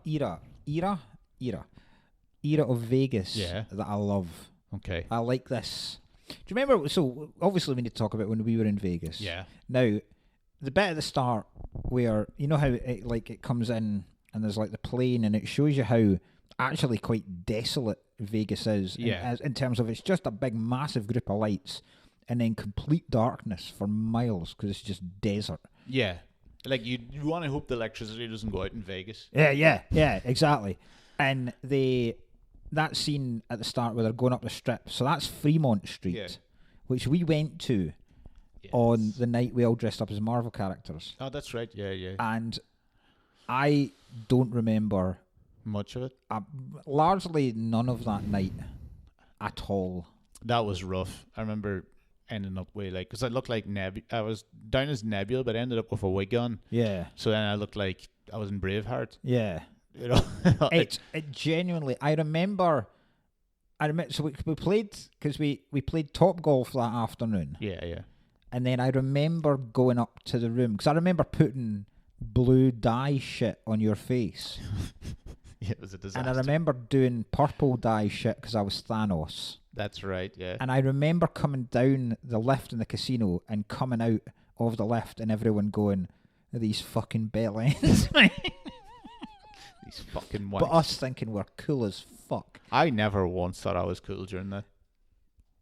of Vegas Yeah. that I love. Okay. I like this. Do you remember? So obviously we need to talk about when we were in Vegas. Yeah. Now, the bit at the start where you know how it comes in and there's like the plane and it shows you how actually quite desolate Vegas is. Yeah. In terms of it's just a big massive group of lights and then complete darkness for miles because it's just desert. Yeah. Like you want to hope the electricity doesn't go out in Vegas. Yeah, exactly. And that scene at the start where they're going up the strip, so that's Fremont Street, Yeah. which we went to on the night we all dressed up as Marvel characters. Oh, that's right. Yeah. And I don't remember Much of it. largely none of that night at all. That was rough. I remember ending up with because I looked like I was down as Nebula, but I ended up with a wig on. Yeah. So then I looked like I was in Braveheart. Yeah. You know. It genuinely. I remember. So we played because we played Top Golf that afternoon. Yeah. And then I remember going up to the room, because I remember putting blue dye shit on your face. Yeah, it was a disaster. And I remember doing purple dye shit because I was Thanos. That's right, yeah. And I remember coming down the lift in the casino and coming out of the lift and everyone going, these fucking bell ends. These fucking wanks. But us thinking we're cool as fuck. I never once thought I was cool during that.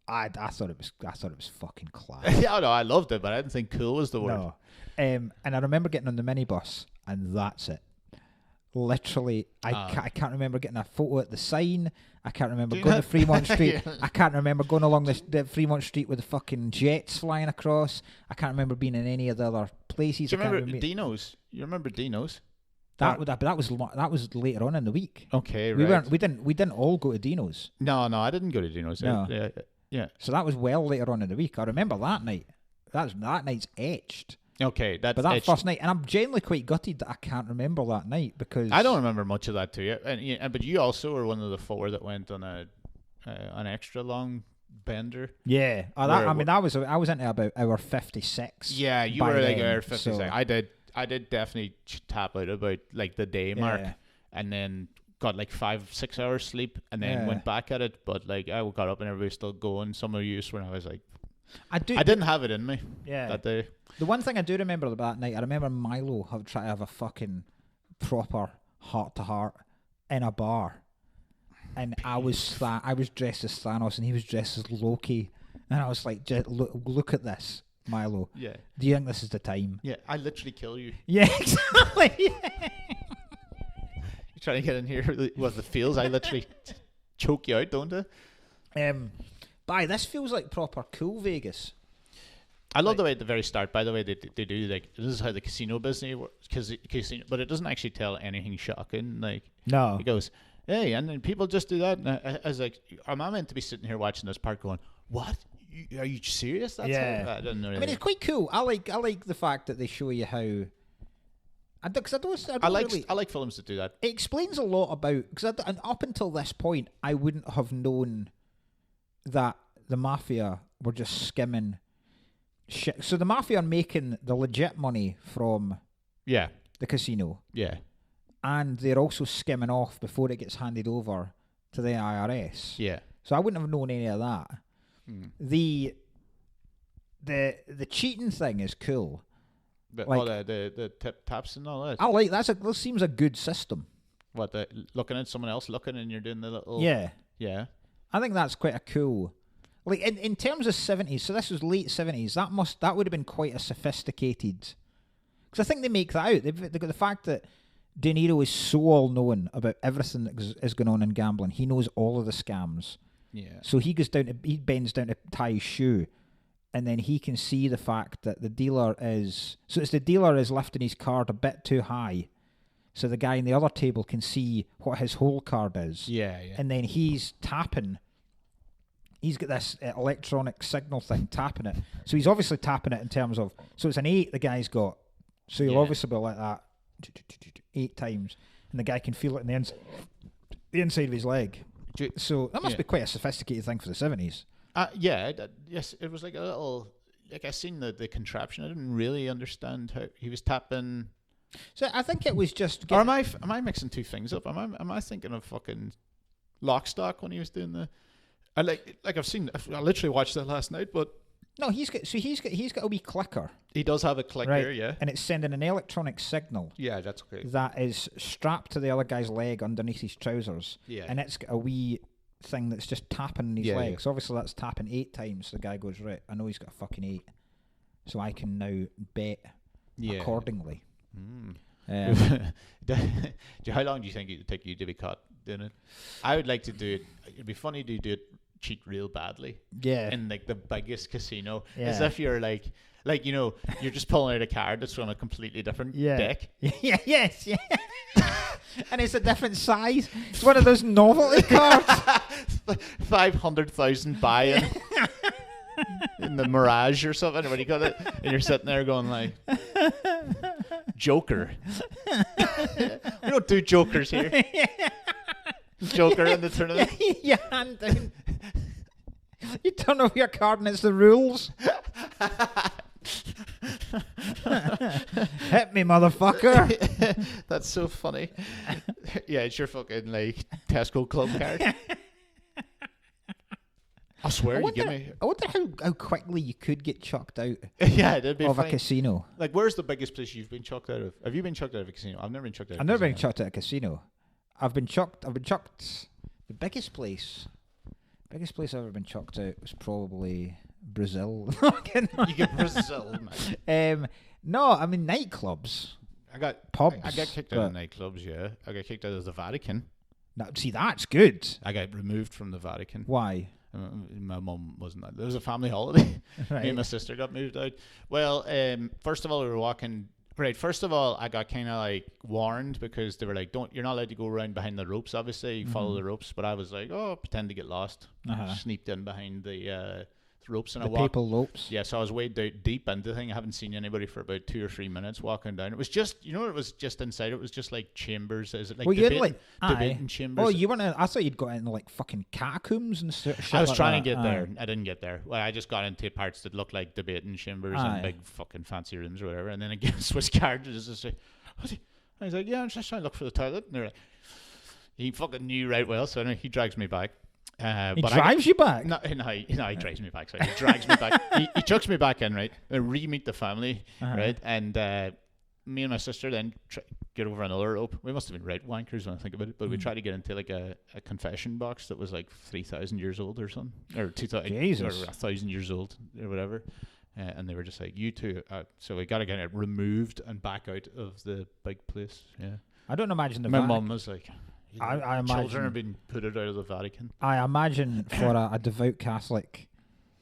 I thought it was fucking class. Yeah, no, I loved it, but I didn't think cool was the word. No. And I remember getting on the minibus, and that's it. Literally, I can't remember getting a photo at the sign. I can't remember going to Fremont Street. Yeah. I can't remember going along the Fremont Street with the fucking jets flying across. I can't remember being in any of the other places. Do you remember Dino's? You remember Dino's? That was later on in the week. Okay, right. We didn't all go to Dino's. No, I didn't go to Dino's. No. Yeah. So that was well later on in the week. I remember that night. That night's etched. Okay, but that first night, and I'm genuinely quite gutted that I can't remember that night because I don't remember much of that too. But you also were one of the four that went on an extra long bender. Yeah, I was into about hour 56. Yeah, you were like hour 56. So I did definitely tap out about like the day mark, and then got like 5-6 hours sleep, and then went back at it. But like I got up and everybody was still going. Some of you when I was like, I didn't have it in me. Yeah, that day. The one thing I do remember about that night, I remember Milo trying to have a fucking proper heart-to-heart in a bar. And I was dressed as Thanos and he was dressed as Loki. And I was like, look at this, Milo. Yeah. Do you think this is the time? Yeah, I literally kill you. Yeah, exactly. You're trying to get in here with the feels. I literally choke you out, don't I? This feels like proper cool Vegas. I love the way at the very start, by the way, they do like this is how the casino business works, but it doesn't actually tell anything shocking. Like no, it goes, hey, and then people just do that. And I was like, am I meant to be sitting here watching this part going, what? Are you serious? That's how, I don't know. I mean, it's quite cool. I like the fact that they show you how. I like films that do that. It explains a lot about because up until this point, I wouldn't have known that the mafia were just skimming. Shit. So the mafia are making the legit money from the casino. Yeah. And they're also skimming off before it gets handed over to the IRS. Yeah. So I wouldn't have known any of that. The cheating thing is cool. But all the taps and all that. I like that seems a good system. What, looking at someone else looking and you're doing the little Yeah. I think that's quite a cool. Like in terms of 70s, so this was late 70s. That would have been quite a sophisticated. Because I think they make that out. They've got the fact that De Niro is so all known about everything that is going on in gambling. He knows all of the scams. Yeah. So he bends down to tie his shoe, and then he can see the fact that the dealer is lifting his card a bit too high, so the guy in the other table can see what his whole card is. Yeah. And then he's tapping. He's got this electronic signal thing tapping it. So he's obviously tapping it in terms of... So it's an 8 the guy's got. So he'll obviously be like that 8 times. And the guy can feel it in the inside of his leg. So that must be quite a sophisticated thing for the 70s. Yes, it was like a little... Like I seen the contraption. I didn't really understand how he was tapping... So I think it was just... Or am I mixing two things up? Am I thinking of fucking Lockstock when he was doing the... I I literally watched that last night, but no, he's got a wee clicker. He does have a clicker, right? Yeah, and it's sending an electronic signal. Yeah, that's okay. That is strapped to the other guy's leg underneath his trousers. Yeah, and it's got a wee thing that's just tapping his leg. Yeah. So obviously that's tapping 8 times. So the guy goes, right, I know he's got a fucking 8, so I can now bet accordingly. How long do you think it would take you to be caught doing it? I would like to do it. It'd be funny to do it. Cheat real badly, in like the biggest casino, as if you're like you're just pulling out a card that's from a completely different deck. Yes, and it's a different size. It's one of those novelty cards. 500,000 buy-in in the Mirage or something. When you got it, and you're sitting there going like, Joker. We don't do jokers here. Joker in the tournament. Your hand down. You turn over your card and it's the rules. Hit me, motherfucker. That's so funny. Yeah, it's your fucking like Tesco club card. I swear, you give me. I wonder how quickly you could get chucked out Yeah, it'd be of fine. a casino. Like, where's the biggest place you've been chucked out of? Have you been chucked out of a casino? I've never been chucked out. I've never been chucked out of a casino. I've been chucked. The biggest place I've ever been chucked out was probably Brazil. You get Brazil, man. No, I mean nightclubs. I got pubs. I got kicked out of nightclubs. Yeah, I got kicked out of the Vatican. Now, see, that's good. I got removed from the Vatican. Why? My mum wasn't. There was a family holiday. Right. Me and my sister got moved out. Well, first of all, we were walking. Right. First of all, I got kind of like warned because they were like, "Don't. You're not allowed to go around behind the ropes. Obviously, you follow the ropes." But I was like, "Oh, pretend to get lost." Sneaked in behind the ropes and I walked. Papal ropes. Yeah, so I was way deep into the thing. I haven't seen anybody for about 2 or 3 minutes walking down. It was just, it was just inside. It was just like chambers. Is it like debating chambers? Oh, you weren't. I thought you'd got into like fucking catacombs and shit. I was like trying that. to get there. I didn't get there. Well, I just got into parts that looked like debating chambers and big fucking fancy rooms or whatever. And then again, Swiss characters just say, I was like, yeah, I'm just trying to look for the toilet. And they're like, he fucking knew right well. So anyway, he drags me back. He drives you back? No, he drives me back. Sorry, he drags me back. He chucks me back in, right? And re-meet the family, right? And me and my sister then get over another rope. We must have been right wankers when I think about it, but we tried to get into like a confession box that was like 3,000 years old or something, or 2,000 or 1,000 years old or whatever. And they were just like, you two. So we got to get it removed and back out of the big place. Yeah. I don't imagine my mum was like, I imagine children have been put out of the Vatican. I imagine for a devout Catholic,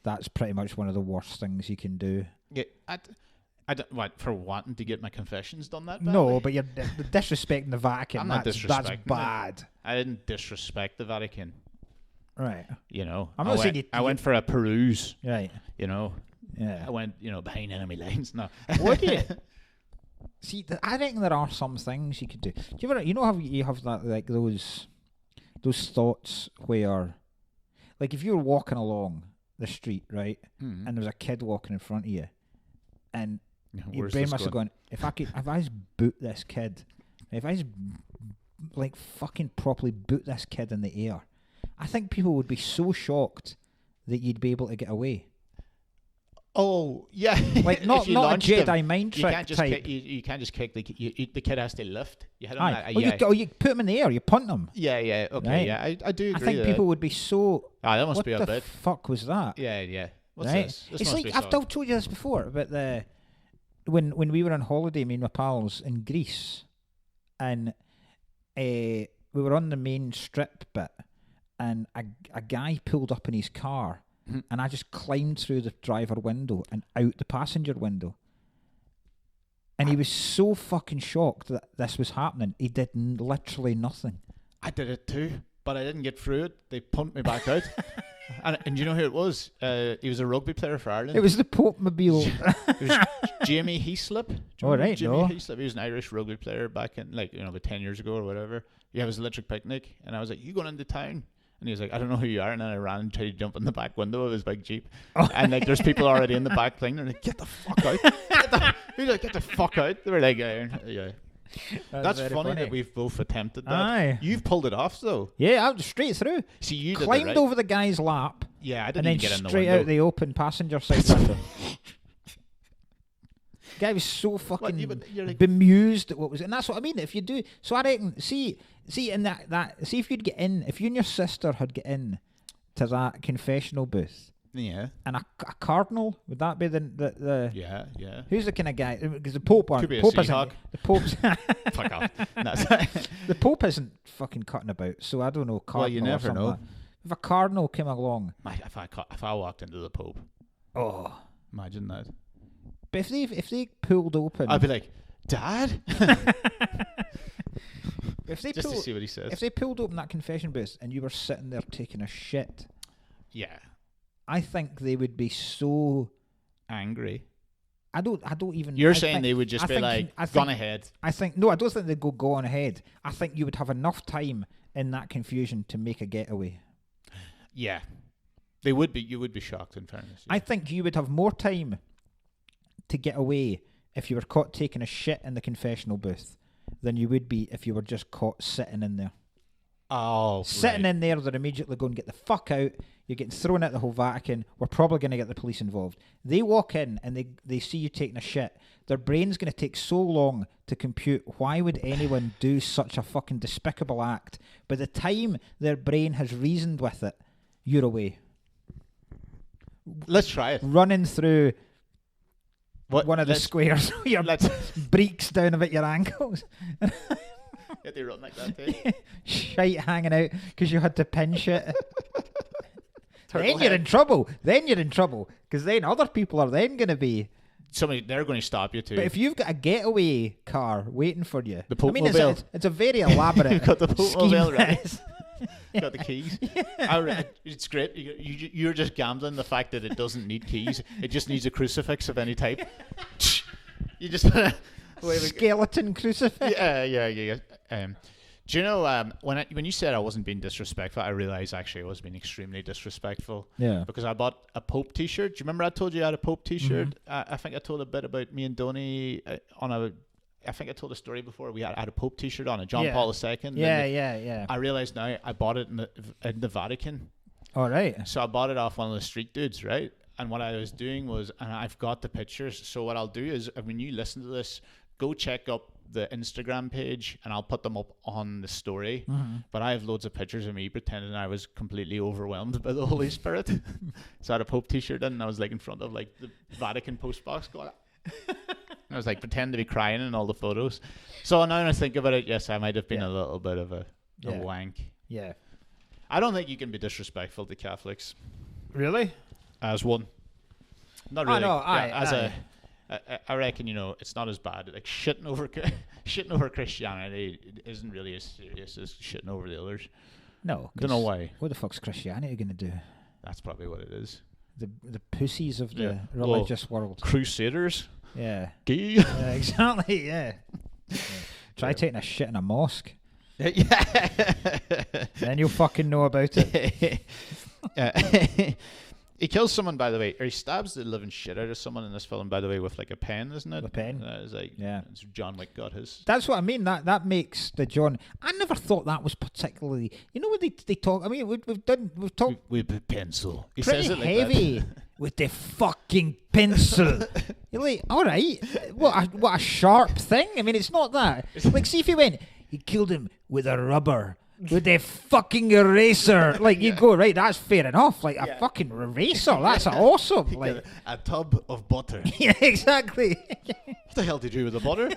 that's pretty much one of the worst things you can do. Yeah, I don't, what, for wanting to get my confessions done that badly? No, but you're disrespecting the Vatican. I'm not disrespecting that's bad. I didn't disrespect the Vatican. Right. I'm not saying I went for a peruse. Right. Yeah. I went, behind enemy lines. No. Would you? See, I reckon there are some things you could do. Do you ever, how you have that, like those thoughts where, like, if you're walking along the street, right, and there's a kid walking in front of you, and your brain must have gone, if I just boot this kid, if I just like fucking properly boot this kid in the air, I think people would be so shocked that you'd be able to get away. Oh yeah, like not a Jedi mind trick type. You can't just kick the kid has to lift. You hit him. You put him in the air. You punt him. Yeah. Okay. Right? Yeah, I do agree. I think people would be so. That must be a bit. What the fuck was that? Yeah. What's right? this? It's like I've told you this before, but when we were on holiday, me and my pals in Greece, and we were on the main strip bit, and a guy pulled up in his car. And I just climbed through the driver window and out the passenger window. And he was so fucking shocked that this was happening. He did literally nothing. I did it too, but I didn't get through it. They pumped me back out. And you know who it was? He was a rugby player for Ireland. It was the Pope Mobile. It was Jamie Heaslip. Right, Jamie Heaslip. He was an Irish rugby player back in, about 10 years ago or whatever. Yeah, it was electric picnic. And I was like, you going into town? And he was like, I don't know who you are. And then I ran and tried to jump in the back window of his big Jeep. Oh. And there's people already in the back thing. They're like, get the fuck out. Get the fuck out. They were like, yeah. That's funny that we've both attempted that. Aye. You've pulled it off, though. Yeah, I was straight through. See, you climbed over the guy's lap. Yeah, I didn't even get in the window. Straight out the open passenger side window. The guy was so fucking bemused at what was, and that's what I mean. If you do, so I reckon. See, in that. See if you'd get in. If you and your sister had get in to that confessional booth. Yeah. And a cardinal, would that be the? Yeah. Who's the kind of guy? Because the Pope. Could be a Pope Seahawk. The Pope's. Fuck off. The Pope isn't fucking cutting about, so I don't know. Cardinal well, you never know. Like. If a cardinal came along, if I walked into the Pope, imagine that. But if they pulled open, I'd be like, Dad. To see what he says. If they pulled open that confession booth and you were sitting there taking a shit, yeah, I think they would be so angry. I don't even. You're saying they would just be like, gone ahead. I don't think they'd go on ahead. I think you would have enough time in that confusion to make a getaway. Yeah, they would be. You would be shocked. In fairness, yeah. I think you would have more time to get away if you were caught taking a shit in the confessional booth than you would be if you were just caught sitting in there. Oh, Sitting right. in there, they're immediately going, get the fuck out. You're getting thrown at the whole Vatican. We're probably going to get the police involved. They walk in and they see you taking a shit. Their brain's going to take so long to compute why would anyone do such a fucking despicable act. By the time their brain has reasoned with it, you're away. Let's try it. Running through one of the let's- squares. Your Let's. breeks down about your ankles. Yeah, they run like that too. Shite hanging out because you had to pinch it. Turtle Then you're head. in trouble. Then you're in trouble because then other people are then going to be. They're going to stop you too. But if you've got a getaway car waiting for you, The I mean, it's a very elaborate. You've got the Pope scheme, Mobile ready. this. Got the keys. It's great. You're just gambling the fact that it doesn't need keys. It just needs a crucifix of any type. You just Skeleton crucifix. yeah. Do you know when you said I wasn't being disrespectful, I realized actually I was being extremely disrespectful. Yeah. Because I bought a Pope T-shirt. Do you remember I told you I had a Pope T-shirt? I think I told a bit about me and Donny on a. I think I told a story before. I had a Pope T-shirt on, a John Paul II. Yeah. I realized now I bought it in the Vatican. All right. So I bought it off one of the street dudes, right? And what I was doing was, and I've got the pictures. So what I'll do is, when you listen to this, go check up the Instagram page, and I'll put them up on the story. But I have loads of pictures of me pretending I was completely overwhelmed by the Holy Spirit. So I had a Pope T-shirt in, and I was like in front of like the Vatican post box going. I was like pretending to be crying in all the photos. So now when I think about it, yes, I might have been a little bit of a wank. Yeah. I don't think you can be disrespectful to Catholics Really? as one. Not really. no, I reckon it's not as bad. Like shitting over Christianity isn't really as serious as shitting over the others. No. Don't know why. What the fuck's Christianity going to do? That's probably what it is. The pussies of the Yeah. religious world. Crusaders. Yeah. Gay. Yeah, exactly. Yeah. Try taking a shit in a mosque, Yeah. then you'll fucking know about it. He kills someone, by the way, or he stabs the living shit out of someone in this film, by the way, with like a pen, isn't it? With a pen. It's like, Yeah. it's John Wick got his. That's what I mean. That makes the John. I never thought that was particularly. You know when they talk. I mean, we've talked With a pencil. He pretty says it like heavy with the fucking pencil. You're like, all right, what a sharp thing. I mean, it's not that. Like, see if he went, he killed him with a rubber. With a fucking eraser. Like, you go, right, that's fair enough. Like, a fucking eraser. That's awesome. Like, a tub of butter. yeah, exactly. What the hell did you do with the butter?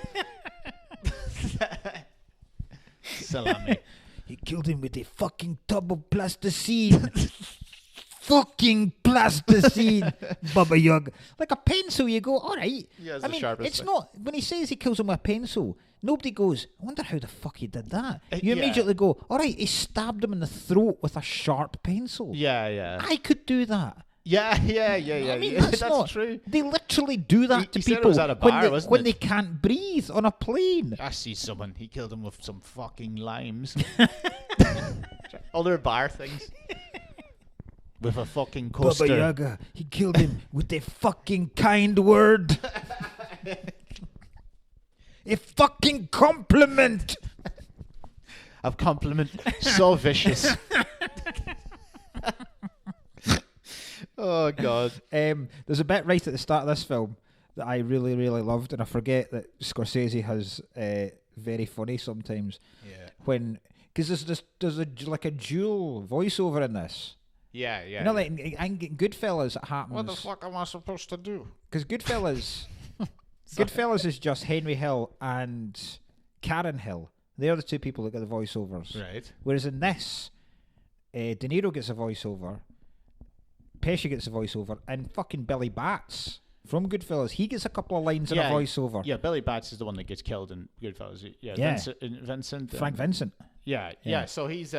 Salami. He killed him with a fucking tub of plasticine. Fucking plasticine, Baba Yaga. Like a pencil, you go, all right. Yeah, it's I the mean, sharpest it's thing. not, when he says he kills him with a pencil, nobody goes, I wonder how the fuck he did that. You Yeah. immediately go, all right, he stabbed him in the throat with a sharp pencil. Yeah. I could do that. Yeah. I mean, that's not true. They literally do that He to said it people was at a bar, wasn't when it? they can't breathe on a plane. I see someone. He killed him with some fucking limes. Other bar things. With a fucking coaster. Baba Yaga, he killed him with a fucking kind word. A fucking compliment. A compliment so vicious. Oh God. There's a bit right at the start of this film that I really, really loved, and I forget that Scorsese has very funny sometimes. Yeah. Because there's like a dual voiceover in this. Yeah. You know, like in Goodfellas, it happens. What the fuck am I supposed to do? Because Goodfellas is just Henry Hill and Karen Hill. They're the two people that get the voiceovers. Right. Whereas in this, De Niro gets a voiceover, Pesci gets a voiceover, and fucking Billy Batts from Goodfellas, he gets a couple of lines in a voiceover. Yeah, Billy Batts is the one that gets killed in Goodfellas. Yeah. Vincent. Frank Vincent. Yeah. So he's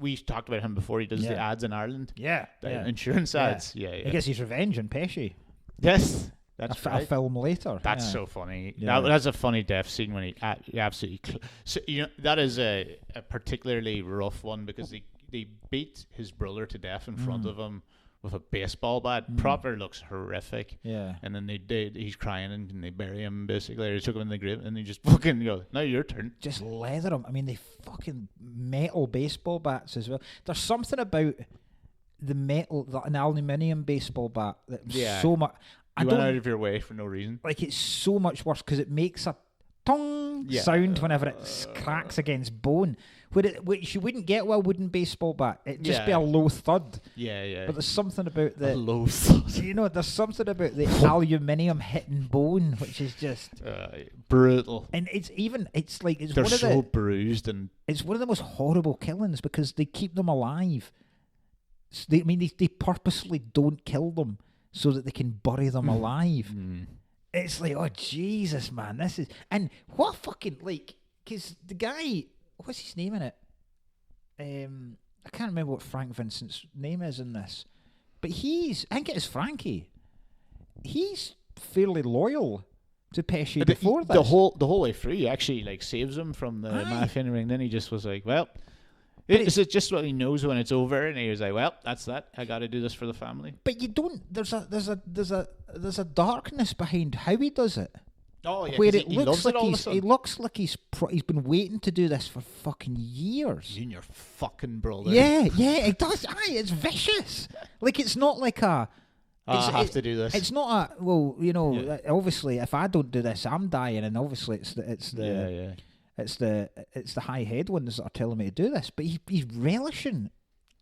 we talked about him before. He does the ads in Ireland. Yeah. The insurance ads. Yeah. He gets his revenge on Pesci. Yes. That's A film later. That's so funny. Yeah. That's a funny death scene when he absolutely. So that is a particularly rough one because they beat his brother to death in front of him with a baseball bat. Proper looks horrific. Yeah. And then he's crying and they bury him basically. Or they took him in the grave and they just fucking go, now your turn. Just leather them. I mean, they fucking metal baseball bats as well. There's something about an aluminium baseball bat that so much. You went out of your way for no reason. Like, it's so much worse because it makes a tong sound whenever it cracks against bone, which you wouldn't get with a wooden baseball bat. It'd just be a low thud. Yeah. But there's something about the low thud. There's something about the aluminium hitting bone, which is just brutal. And they're so bruised, and it's one of the most horrible killings because they keep them alive. They purposely don't kill them so that they can bury them alive. It's like, oh, Jesus, man, this is... And what fucking, like... Because the guy... What's his name in it? I can't remember what Frank Vincent's name is in this. But I think it is Frankie. He's fairly loyal to Pesci before this. The whole way through, he actually, like, saves him from the mafia ring. Then he just was like, well... Is it just what he knows when it's over? And he was like, well, that's that. I got to do this for the family. But you don't... There's a darkness behind how he does it. Oh, yeah, where it looks like he looks like he's been waiting to do this for fucking years. You and your fucking brother. Yeah, it does. It's vicious. Like, it's not like a... I have to do this. It's not a... Well, obviously, if I don't do this, I'm dying, and obviously it's the high head ones that are telling me to do this, but he's relishing.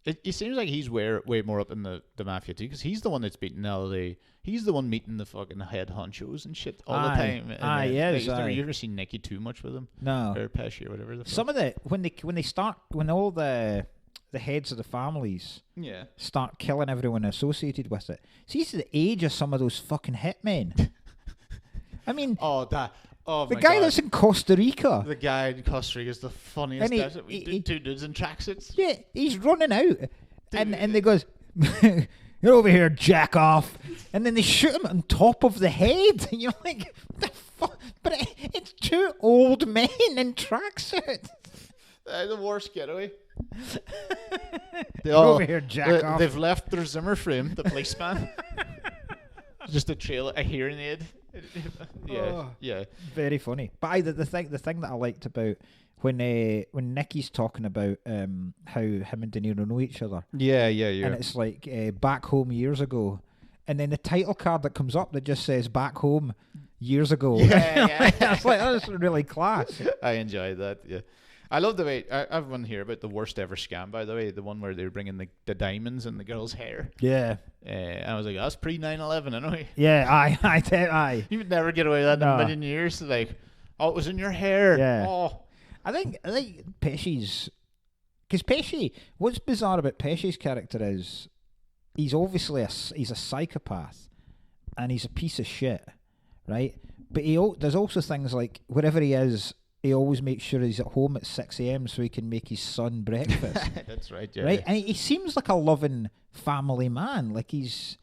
It seems like he's way more up in the mafia too, because he's the one that's beating he's the one meeting the fucking head honchos and shit all the time. You ever seen Nicky too much with him? No. Or Pesci or whatever. Some of the when all the heads of the families start killing everyone associated with it. See, it's the age of some of those fucking hitmen. I mean, the guy that's in Costa Rica. The guy in Costa Rica is the funniest. Two dudes in tracksuits. Yeah, he's running out, and they goes, "You're over here, jack off!" And then they shoot him on top of the head. And you're like, "The fuck?" But it's two old men in tracksuits. The worst getaway. You're over here, jack off. They've left their Zimmer frame, the policeman. Just a hearing aid. Yeah. Very funny. But the thing that I liked about when Nicky's talking about how him and De Niro know each other. Yeah. And it's like back home years ago, and then the title card that comes up that just says back home years ago. Yeah. It's like, that's really class. I enjoyed that. Yeah. I love the way I have one here about the worst ever scam. By the way, the one where they were bringing the diamonds in the girl's hair. Yeah. And I was like, that's pre 9/11, anyway. Yeah, aye. You would never get away with that in a million years. Like, it was in your hair. Yeah. Oh. I think Pesci's, because Pesci, what's bizarre about Pesci's character is he's obviously he's a psychopath and he's a piece of shit, right? But there's also things like wherever he is, he always makes sure he's at home at 6 a.m. so he can make his son breakfast. That's right, yeah. Right? And he seems like a loving family man. Like he's...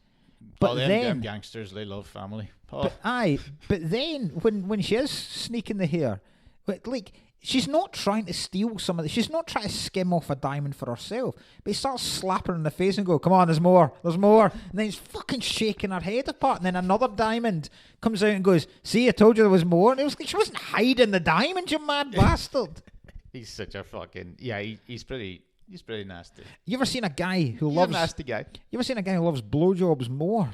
But them gangsters, they love family. Oh. But then when she is sneaking the hair, like... She's not trying to steal some of the... She's not trying to skim off a diamond for herself. But he starts slapping her in the face and go, come on, there's more. And then he's fucking shaking her head apart. And then another diamond comes out and goes, see, I told you there was more. And it was like, she wasn't hiding the diamond, you mad bastard. He's such a fucking... Yeah, he's pretty nasty. You ever seen a guy who loves... He's a nasty guy. You ever seen a guy who loves blowjobs more?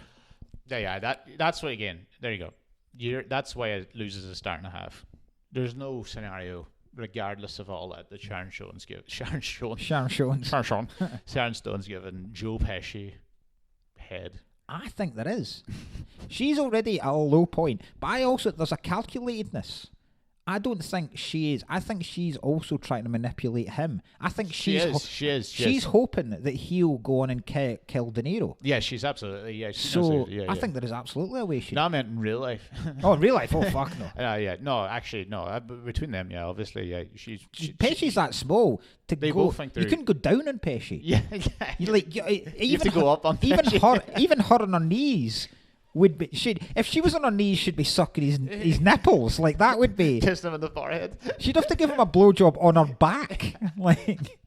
Yeah, that's why, again, there you go. That's why it loses a star and a half. There's no scenario... regardless of all that Sharon Stone's given Joe Pesci head. I think there is. She's already at a low point, but there's a calculatedness. I don't think she is. I think she's also trying to manipulate him. I think she is. She's hoping that he'll go on and kill De Niro. Yeah, she's absolutely. Yeah, I think there is absolutely a way she. No, I meant in real life. Oh, in real life? Oh, fuck no. Yeah, no, actually, no. Between them, yeah, obviously, yeah. Pesci's that small. They both think you couldn't go down on Pesci. Yeah. You have to go up on Pesci. Even her on her knees. If she was on her knees, she'd be sucking his nipples. Like, that would be... Kissing him on the forehead. She'd have to give him a blowjob on her back. Like...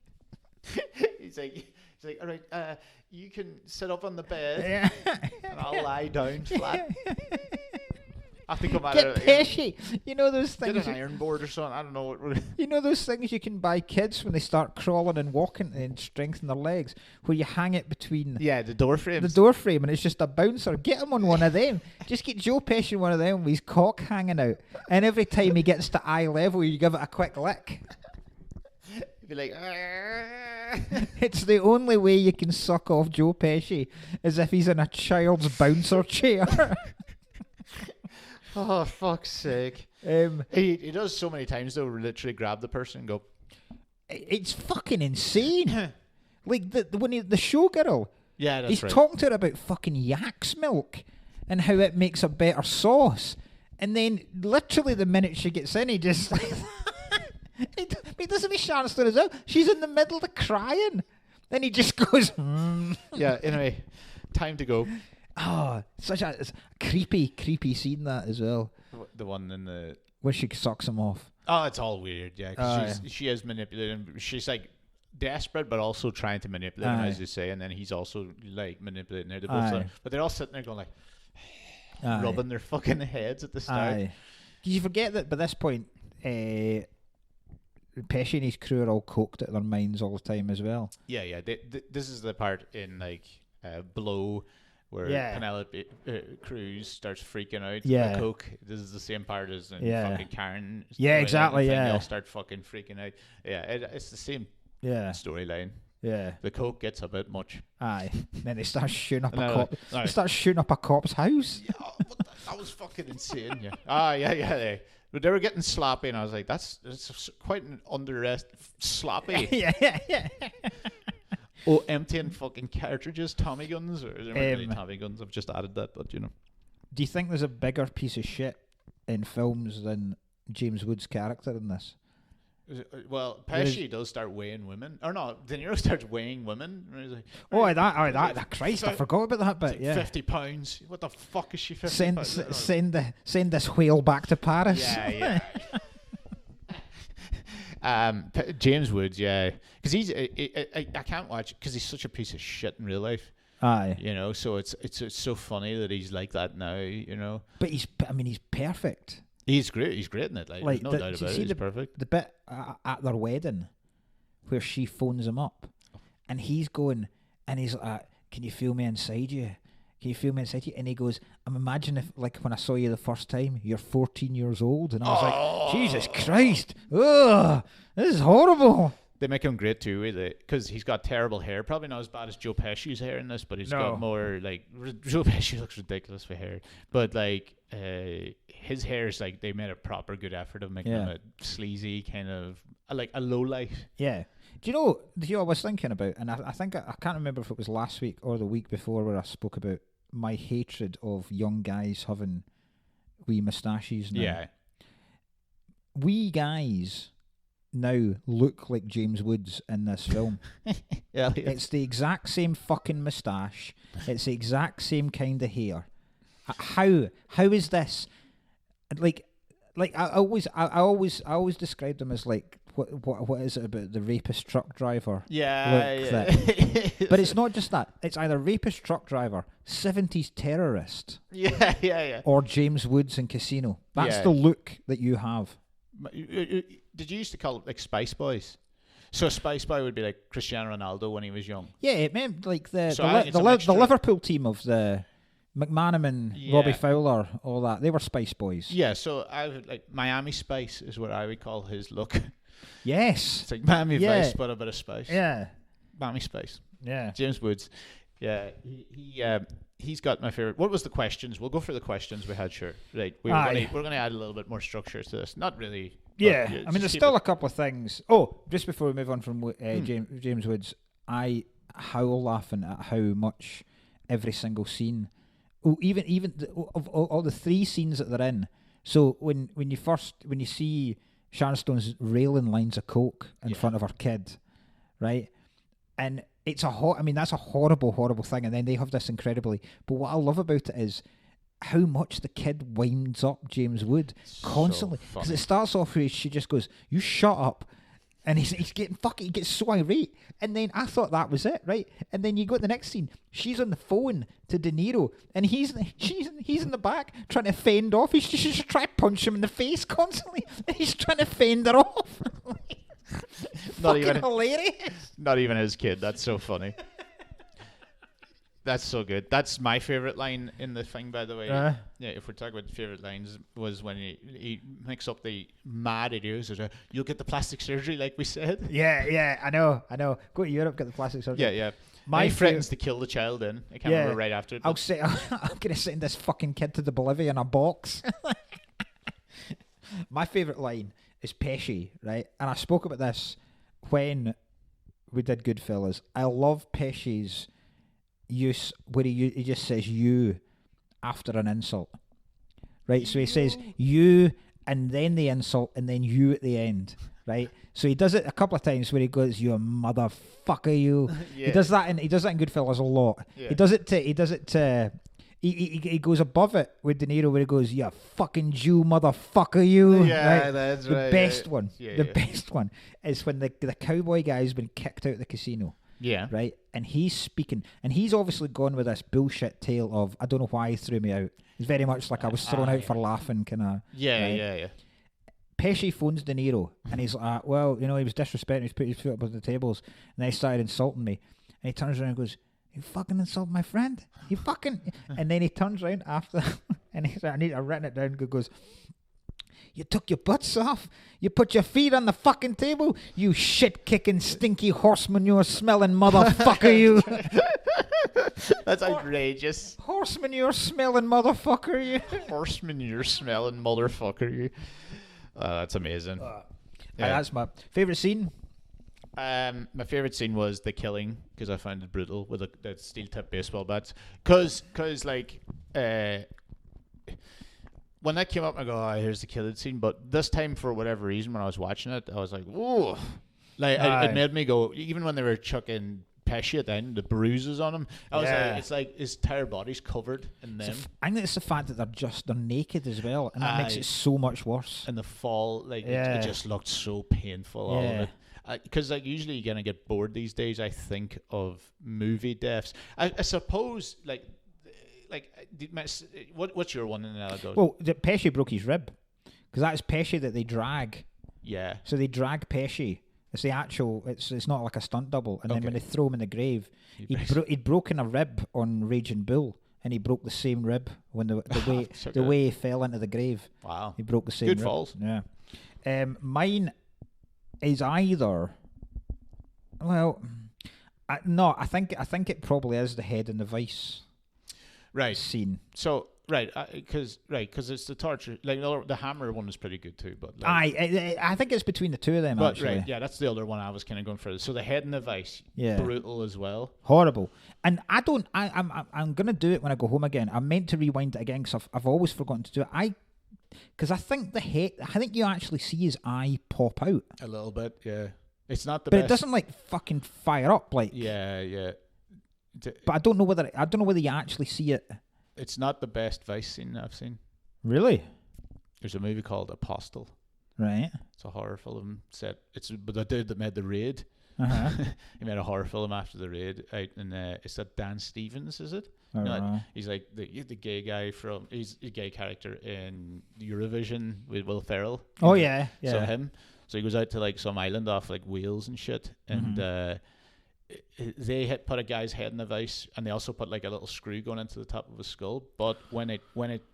He's like, all right, You can sit up on the bed Yeah. and I'll lie down flat. I have to come out Get of it. peshy. You know those Get things. an iron board or something. I don't know what we're... You know those things you can buy kids when they start crawling and walking and strengthen their legs, where you hang it between Yeah, the door frames. the door frame and it's just a bouncer. Get him on one of them. Just get Joe Pesci on one of them with his cock hanging out, and every time he gets to eye level, you give it a quick lick. You'd be like... It's the only way you can suck off Joe Pesci, is if he's in a child's bouncer chair. Oh, fuck's sake. He does so many times, though, literally grab the person and go... It's fucking insane. Like, the showgirl, Yeah, that's he's right. talking to her about fucking yak's milk and how it makes a better sauce. And then, literally, the minute she gets in, he just... he doesn't be Sharon Stone as well. She's in the middle of crying. Then he just goes... Yeah, anyway, time to go. Oh, it's a creepy scene, that, as well. The one in the... Where she sucks him off. Oh, it's all weird, yeah. 'Cause she is manipulating. She's like desperate, but also trying to manipulate him, as you say. And then he's also like manipulating her. They're both but they're all sitting there going like, rubbing their fucking heads at the start. Did you forget that by this point, Pesci and his crew are all coked out of their minds all the time as well? Yeah, yeah. This is the part in like Blow where Penelope Cruz starts freaking out. Yeah. The coke. This is the same part as in fucking Karen. Yeah, exactly. They all start fucking freaking out. Yeah, it's the same storyline. Yeah. The coke gets a bit much. Aye. Then they start shooting up a No, cop. no. They start shooting up a cop's house. Yeah, that was fucking insane. Yeah. But they were getting sloppy, and I was like, that's quite an sloppy. yeah. Oh, emptying fucking cartridges, Tommy guns, or is there really Tommy guns? I've just added that, but you know. Do you think there's a bigger piece of shit in films than James Woods' character in this? Well, Pesci does start weighing women, or no? De Niro starts weighing women. And he's like, that Christ! I forgot about that bit. Yeah, 50 pounds. What the fuck is she? 50 pounds? Send this whale back to Paris. Yeah. James Woods, yeah, because he's I can't watch because he's such a piece of shit in real life. Aye, you know, so it's so funny that he's like that now, you know. But he's perfect. He's great. He's great in it. Like there's no doubt about it. He's perfect. The bit at their wedding where she phones him up, and he's going, and he's like, "Can you feel me inside you? Can you feel me inside you?" And he goes, "I'm imagining if, like, when I saw you the first time, you're 14 years old." And I was like, Jesus Christ. Ugh, this is horrible. They make him great too, because he's got terrible hair. Probably not as bad as Joe Pesci's hair in this, but he's got more, like, Joe Pesci looks ridiculous with hair. But, like, his hair is like, they made a proper good effort of making him a sleazy kind of, like, a low light. Yeah. Do you know what I was thinking about? And I think, I can't remember if it was last week or the week before, where I spoke about my hatred of young guys having wee moustaches now. Yeah. We guys now look like James Woods in this film. Yeah. It's the exact same fucking moustache. It's the exact same kind of hair. How is this? Like I always described them as like, what is it about the rapist truck driver? Yeah. But it's not just that. It's either rapist truck driver, 70s terrorist. Yeah. Or James Woods in Casino. That's the look that you have. Did you used to call it like Spice Boys? So a Spice Boy would be like Cristiano Ronaldo when he was young. Yeah, it meant like the mixture. Liverpool team of the McManaman, Robbie Fowler, all that. They were Spice Boys. Yeah, so I would like Miami Spice is what I would call his look. Yes. It's like Miami Vice, but a bit of spice. Yeah. Miami Spice. Yeah. James Woods. Yeah, he's got my favorite. What was the questions? We'll go for the questions we had. Sure, right. We're going to add a little bit more structure to this. Not really. Yeah, I mean, there's still a couple of things. Oh, just before we move on from James Woods, I howl laughing at how much every single scene. Oh, even of all the three scenes that they're in. So when you see Sharon Stone's railing lines of coke in front of her kid, right? And it's that's a horrible thing. And then they have this incredibly. But what I love about it is how much the kid winds up James Wood constantly. Because it starts off where she just goes, "You shut up," And he's getting fucking, he gets so irate. And then I thought that was it, right? And then you go to the next scene. She's on the phone to De Niro, and he's in the back trying to fend off. She's trying to punch him in the face constantly, and he's trying to fend her off. Not fucking even hilarious. Not even his kid. That's so funny. That's so good. That's my favorite line in the thing, by the way. Yeah, if we're talking about favorite lines, was when he makes up the mad idiots. You'll get the plastic surgery, like we said. Yeah, I know. Go to Europe, get the plastic surgery. Yeah. He threatens to kill the child. I can't remember right after it. I'm gonna send this fucking kid to the Bolivia in a box. My favorite line is Pesci, right? And I spoke about this when we did Goodfellas. I love Pesci's use where he just says you after an insult, right? So he says you and then the insult and then you at the end, right? So he does it a couple of times where he goes, "You motherfucker, you." Yeah. He does that in Goodfellas a lot. Yeah. He does it to he goes above it with De Niro where he goes, "You fucking Jew motherfucker, you." Yeah, right? That's the right. Best one. Yeah, the best one is when the cowboy guy's been kicked out of the casino. Yeah. Right? And he's speaking, and he's obviously gone with this bullshit tale of, I don't know why he threw me out. It's very much like I was thrown out for laughing, kind of. Yeah. Pesci phones De Niro, and he's like, well, he was disrespecting, he's put his foot up on the tables, and then he started insulting me. And he turns around and goes, "You fucking insult my friend? You fucking..." And then he turns around after, and he's like, I've written it down, and goes, "You took your butts off. You put your feet on the fucking table. You shit-kicking, stinky horse manure smelling motherfucker, you." That's outrageous. Horse manure smelling motherfucker, you. Horse manure smelling motherfucker, you. That's amazing. That's my favourite scene. My favourite scene was the killing, because I found it brutal with the steel-tip baseball bats. Because like... when that came up, I go, "Oh, here's the killing scene." But this time, for whatever reason, when I was watching it, I was like, "Whoa!" Like it made me go. Even when they were chucking Pesci at the end, the bruises on him, I was like, "It's like his entire body's covered in them." I think it's the fact that they're naked as well, and that makes it so much worse. And the fall, it just looked so painful. All of it. Because usually you're gonna get bored these days, I think, of movie deaths. I suppose what's your one in the go? Well, Pesci broke his rib, because that's Pesci that they drag. Yeah. So they drag Pesci. It's the actual. It's not like a stunt double. And then when they throw him in the grave, he'd broken a rib on Raging Bull, and he broke the same rib when the way he fell into the grave. Wow. He broke the same. Good rib. falls. Yeah. Mine is either. Well, I think it probably is the head in the vice. Right. Scene. So because it's the torture. Like the hammer one is pretty good too, but I think it's between the two of them. But actually. right, yeah, that's the other one I was kind of going for. So the head in the vice, brutal as well, horrible. And I'm gonna do it when I go home again. I'm meant to rewind it again because I've always forgotten to do it. Because I think you actually see his eye pop out a little bit. Yeah, it's not the but best. It doesn't like fucking fire up like. Yeah. But I don't know whether you actually see it. It's not the best vice scene I've seen. Really? There's a movie called Apostle. Right. It's a horror film set. But the dude that made The Raid. Uh-huh. He made a horror film after The Raid out in is that Dan Stevens, is it? He's like the gay guy he's a gay character in Eurovision with Will Ferrell. Oh yeah. So him. So he goes out to like some island off like Wales and shit, and they had put a guy's head in the vice, and they also put like a little screw going into the top of his skull. But when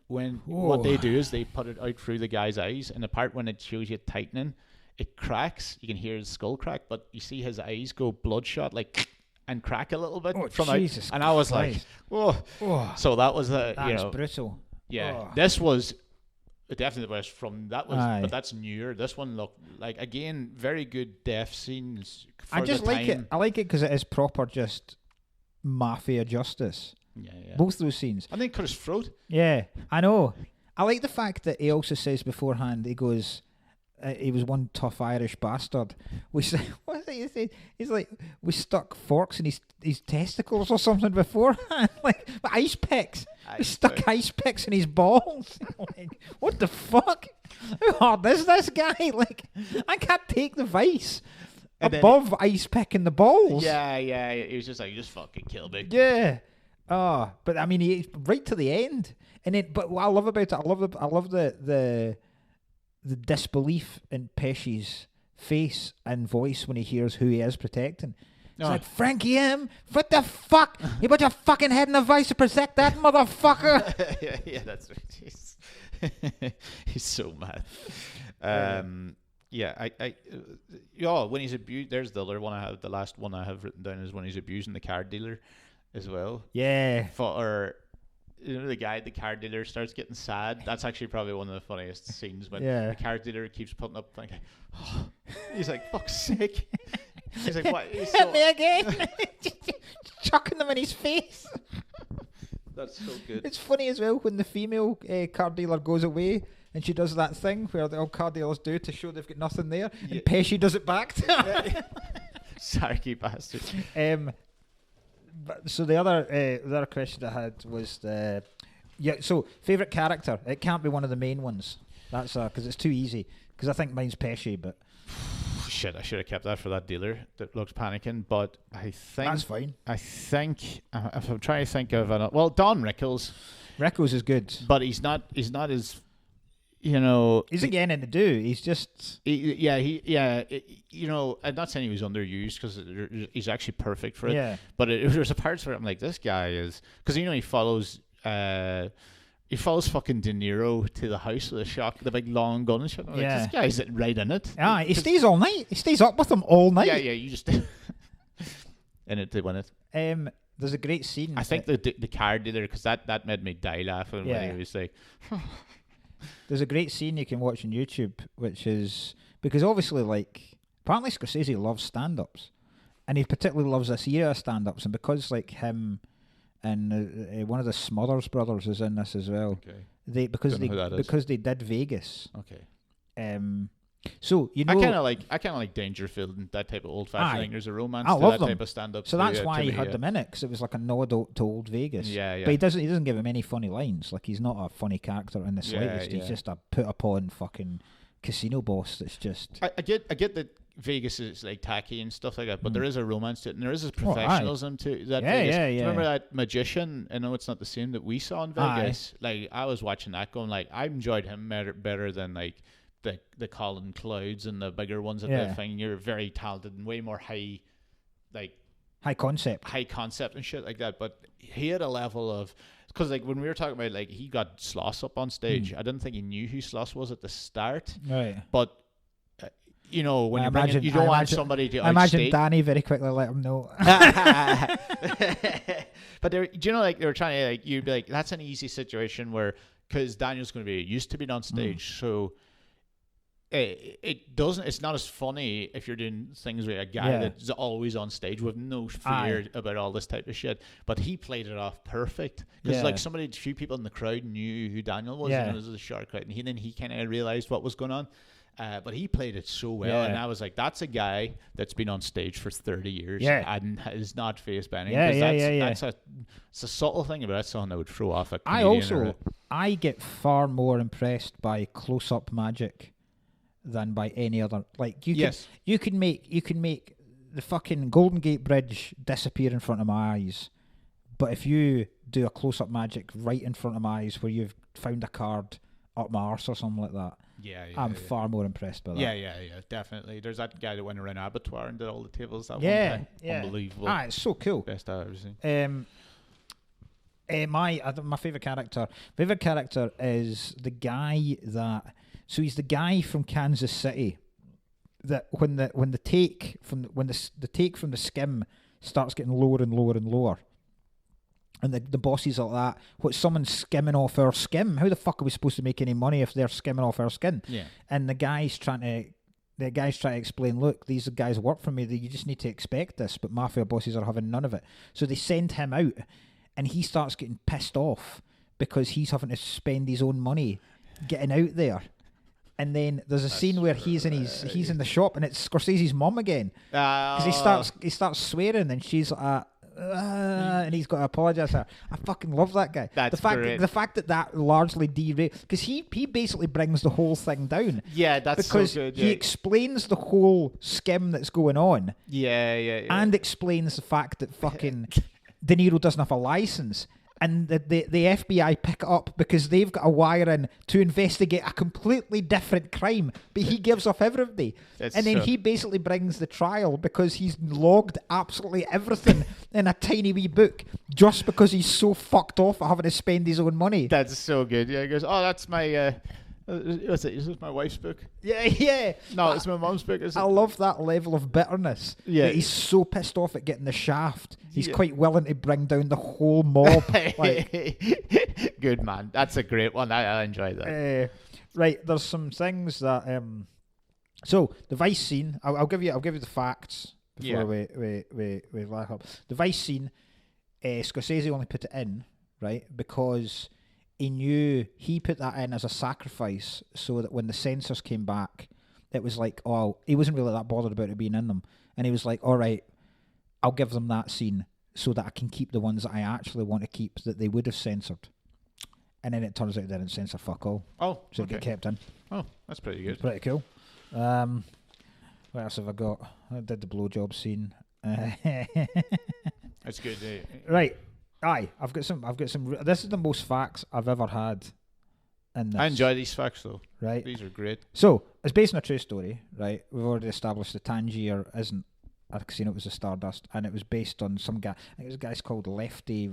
what they do is they put it out through the guy's eyes, and the part when it shows you tightening, it cracks. You can hear his skull crack, but you see his eyes go bloodshot like and crack a little bit from Jesus out. And I was like, whoa. So that was that's brutal. Yeah, this was. Definitely was from that was, but that's newer. This one looked like again very good death scenes. For I just like time. it. I like it because it is proper, just mafia justice. Yeah. Both those scenes. And then cut his throat. Yeah, I know. I like the fact that he also says beforehand. He goes, he was one tough Irish bastard. What is it? He's like, we stuck forks in his testicles or something beforehand, like ice picks. We stuck ice picks in his balls. Like, what the fuck? How hard is this guy? Like, I can't take the vice. And then above ice picking the balls. yeah. He was just like, just fucking kill me. Yeah. Oh, but I mean, he right to the end, and then. But what I love about it, I love the disbelief in Pesci's face and voice when he hears who he is protecting. It's like, Frankie M, what the fuck? You put your fucking head in a vice to protect that motherfucker. yeah, that's right. He's so mad. When he's abused, there's the other one I have. The last one I have written down is when he's abusing the car dealer as well. Yeah. The car dealer starts getting sad. That's actually probably one of the funniest scenes when the car dealer keeps putting up like, he's like, fuck's sake. He's like, what? Hit me again. Chucking them in his face. That's so good. It's funny as well when the female car dealer goes away and she does that thing where the old car dealers do to show they've got nothing there, and Pesci does it back to her. Sarky bastard. So the other question I had was so favourite character. It can't be one of the main ones. That's because it's too easy. Because I think mine's Pesci, but shit, I should have kept that for that dealer that looks panicking. But I think that's fine. I think if I'm trying to think of Don Rickles. Rickles is good, but he's not as. He's again in the do. He's just I'm not saying he was underused because he's actually perfect for it. Yeah. But there's a parts where I'm like, this guy is because he follows fucking De Niro to the house with the big long gun and shit. I'm like, this guy's right in it. Ah, he stays all night. He stays up with him all night. Yeah. You just in it to win it. There's a great scene. I think the car dealer because that made me die laughing when he was like. There's a great scene you can watch on YouTube, which is because obviously, apparently Scorsese loves stand-ups, and he particularly loves this era of stand-ups, and because him and one of the Smothers brothers is in this as well. Okay. Because they did Vegas. Okay. So I kind of like Dangerfield and that type of old-fashioned thing. There's a romance to that type of stand-up. So that's why he had them in it, because it was like a nod to old Vegas. Yeah. But he doesn't give him any funny lines. He's not a funny character in the slightest. He's just a put upon fucking casino boss. That's just. I get that Vegas is tacky and stuff like that, but there is a romance to it, and there is a professionalism to that. Vegas. Yeah. Remember that magician? I know it's not the same that we saw in Vegas. I was watching that, going I enjoyed him better than the Cullen Clouds and the bigger ones at the thing. You're very talented and way more high concept and shit like that. But he had a level of because when we were talking about he got Sloss up on stage. I didn't think he knew who Sloss was at the start. Right. But when you don't want somebody to. I imagine Danny very quickly let him know. But they were trying to you'd be like, that's an easy situation where because Daniel's going to be used to being on stage, so. It's not as funny if you're doing things with a guy that's always on stage with no fear about all this type of shit. But he played it off perfect because a few people in the crowd knew who Daniel was. And it was a short crowd, and then he kind of realized what was going on. But he played it so well, and I was like, that's a guy that's been on stage for 30 years and is not face bending. It's a subtle thing, but that's something that would throw off a comedian. I get far more impressed by close-up magic than by any other. You can make the fucking Golden Gate Bridge disappear in front of my eyes, but if you do a close-up magic right in front of my eyes where you've found a card up my arse or something like that, I'm far more impressed by that. Yeah, definitely. There's that guy that went around Abattoir and did all the tables that one time. Unbelievable. It's so cool. Best I've ever seen. My favourite character is the guy that. So he's the guy from Kansas City that when the take from the skim starts getting lower and lower and lower, and the bosses are like that. What, someone's skimming off our skim? How the fuck are we supposed to make any money if they're skimming off our skin? Yeah. And the guy's trying to explain, look, these guys work for me. You just need to expect this, but mafia bosses are having none of it. So they send him out, and he starts getting pissed off because he's having to spend his own money getting out there. And then there's a scene where he's in the shop, and it's Scorsese's mum again, because he starts swearing, and she's like, and he's got to apologise to her. I fucking love that guy. That's great. The fact that largely derailed, because he basically brings the whole thing down. Yeah, that's because so good. he explains the whole skim that's going on. Yeah. And explains the fact that fucking De Niro doesn't have a license. And the FBI pick it up because they've got a wire in to investigate a completely different crime, but he gives off everybody. And then he basically brings the trial because he's logged absolutely everything in a tiny wee book just because he's so fucked off at having to spend his own money. That's so good. Yeah, he goes, oh, that's my... what's it? Is this my wife's book? Yeah. No, it's my mom's book. I love that level of bitterness. Yeah. That he's so pissed off at getting the shaft. He's quite willing to bring down the whole mob. Good man. That's a great one. I enjoyed that. Right, there's some things that so the Vice scene, I'll give you the facts before we laugh up. The Vice scene, Scorsese only put it in, right, because he knew he put that in as a sacrifice so that when the censors came back, it was like, oh, he wasn't really that bothered about it being in them. And he was like, all right, I'll give them that scene so that I can keep the ones that I actually want to keep that they would have censored. And then it turns out they didn't censor fuck all. Oh, so it got kept in. Oh, that's pretty good. Pretty cool. What else have I got? I did the blowjob scene. That's good. Right. Aye, I've got some. This is the most facts I've ever had. In this. I enjoy these facts though. Right. These are great. So it's based on a true story. Right. We've already established the Tangier isn't a casino. It was a Stardust, and it was based on some guy. I think it was a guy's called Lefty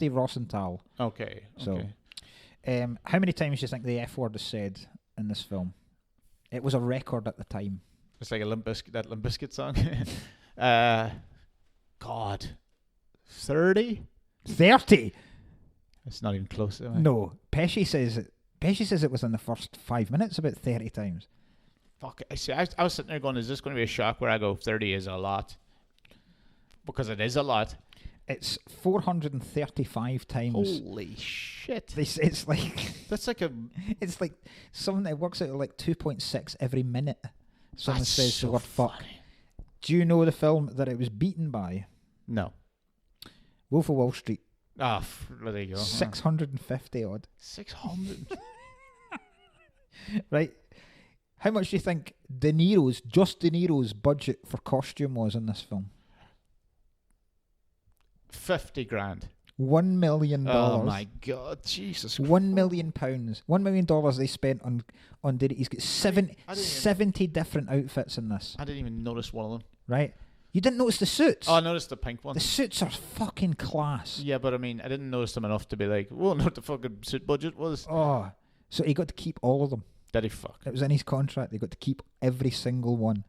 Rosenthal. Okay. So, how many times do you think the F word is said in this film? It was a record at the time. It's like that Limp Bizkit song. God, 30? 30? It's not even close. No, Pesci says it was in the first 5 minutes about 30 times. Fuck. I was sitting there going, is this going to be a shock where I go, 30 is a lot? Because it is a lot. It's 435 times. Holy shit. It's like... That's like a... It's like something that works out at like 2.6 every minute. Someone says so the word fuck. Funny. Do you know the film that it was beaten by? No. Wolf of Wall Street. Ah, there you go. 650 odd. 600? Right. How much do you think De Niro's budget for costume was in this film? 50 grand. $1 million. Oh my God, Jesus. £1 million. $1 million they spent on he's got 70 different outfits in this. I didn't even notice one of them. Right? You didn't notice the suits? Oh, I noticed the pink one. The suits are fucking class. Yeah, but I mean, I didn't notice them enough to be like, well, know what the fucking suit budget was. Oh, so he got to keep all of them. Did he fuck? It was in his contract. They got to keep every single one.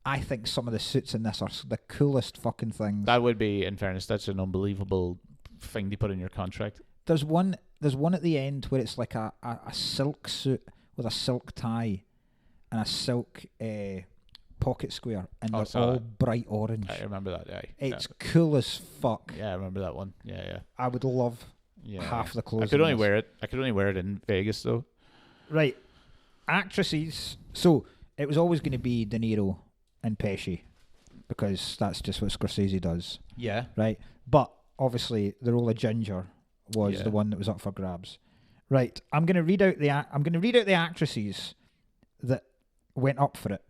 I think some of the suits in this are the coolest fucking things. That would be, in fairness, that's an unbelievable thing to put in your contract. There's one at the end where it's like a silk suit with a silk tie and a silk pocket square, and they're all bright orange. I remember that. Yeah, it's cool as fuck. Yeah, I remember that one. Yeah. I would love half the clothes. I could only wear it. I could only wear it in Vegas though. Right, actresses. So it was always going to be De Niro and Pesci because that's just what Scorsese does. Yeah. Right, but obviously the role of Ginger was the one that was up for grabs. Right, I'm going to read out the actresses that went up for it.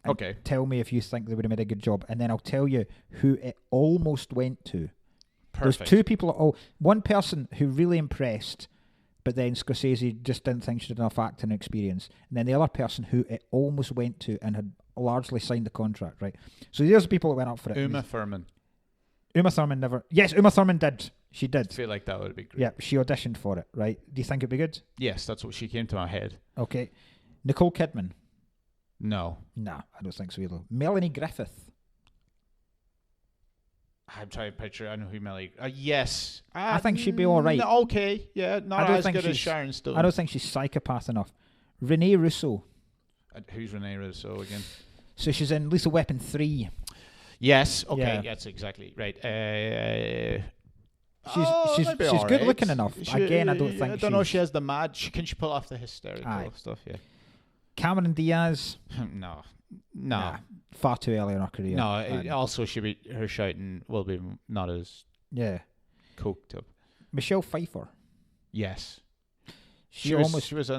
Okay. Tell me if you think they would have made a good job, and then I'll tell you who it almost went to. Perfect. There's two people. One person who really impressed, but then Scorsese just didn't think she had enough acting experience, and then the other person who it almost went to and had largely signed the contract. Right. So there's the people that went up for it. Uma Thurman. Uma Thurman never. Yes, Uma Thurman did. She did. I feel like that would be great. Yeah, she auditioned for it. Right. Do you think it'd be good? Yes, that's what she came to my head. Okay. Nicole Kidman. No. Nah, I don't think so either. Melanie Griffith. I'm trying to picture. I know who Melanie. Yes. I think she'd be all right. Okay. Yeah. Not as good as Sharon Stone. I don't think she's psychopath enough. Renee Russo. Who's Renee Russo again? So she's in Lethal Weapon 3. Yes. Okay. Yeah. That's exactly right. She's good looking enough. Again, I don't think. I don't know if she has the mad. Can she pull off the hysterical stuff? Yeah. Cameron Diaz. No. No. Nah, far too early in her career. No, And- also her shouting will be not as yeah. coked up. Michelle Pfeiffer. Yes. She almost She was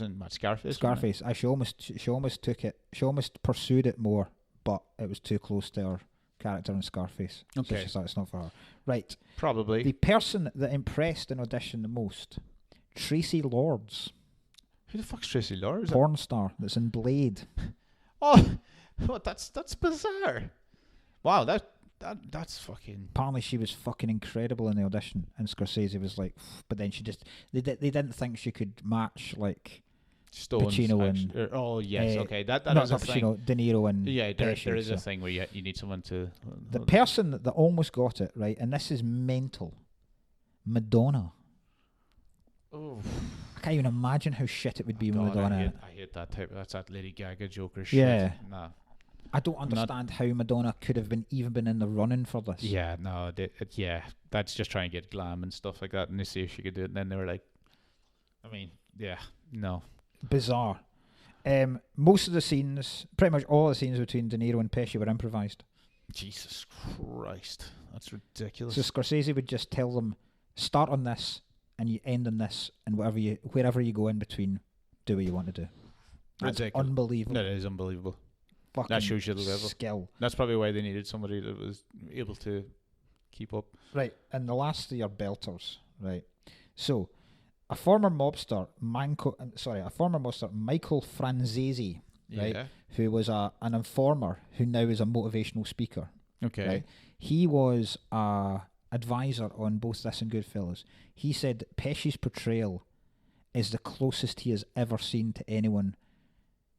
in what, Scarface? Scarface. She almost took it. She almost pursued it more, but it was too close to her character in Scarface. Okay. So she thought it's not for her. Right. Probably. The person that impressed in audition the most, Tracy Lords, Who the fuck's Tracy Lords? porn star that's in Blade. Oh, that's bizarre. Wow, that's fucking. Apparently she was fucking incredible in the audition, and Scorsese was like, but then she just they didn't think she could match like Stones Pacino action- and oh yes, okay, that is not a thing. Pacino, De Niro and Yeah, there Pesci, is a so. thing where you need someone to. The person that almost got it right, and this is mental, Madonna. Oh, I can't even imagine how shit it would be with God, Madonna. I hate that type. That's that Lady Gaga Joker shit. Yeah. Nah. I don't understand how Madonna could have even been in the running for this. Yeah, no, yeah, that's just trying to get glam and stuff like that, and they see if she could do it, and then they were like, I mean, yeah, no. Bizarre. Most of the scenes, pretty much all the scenes between De Niro and Pesci were improvised. Jesus Christ, that's ridiculous. So Scorsese would just tell them, start on this and you end on this, and wherever you go in between, do what you want to do. That's Ridiculous. unbelievable. That is unbelievable. Fucking That shows you the level. skill. That's probably why they needed somebody that was able to keep up. Right, and the last three are belters. Right, so a former mobster, Michael Franzese, right, Yeah. who was an informer who now is a motivational speaker. Okay. Right. He was a advisor on both this and Goodfellas. He said that Pesci's portrayal is the closest he has ever seen to anyone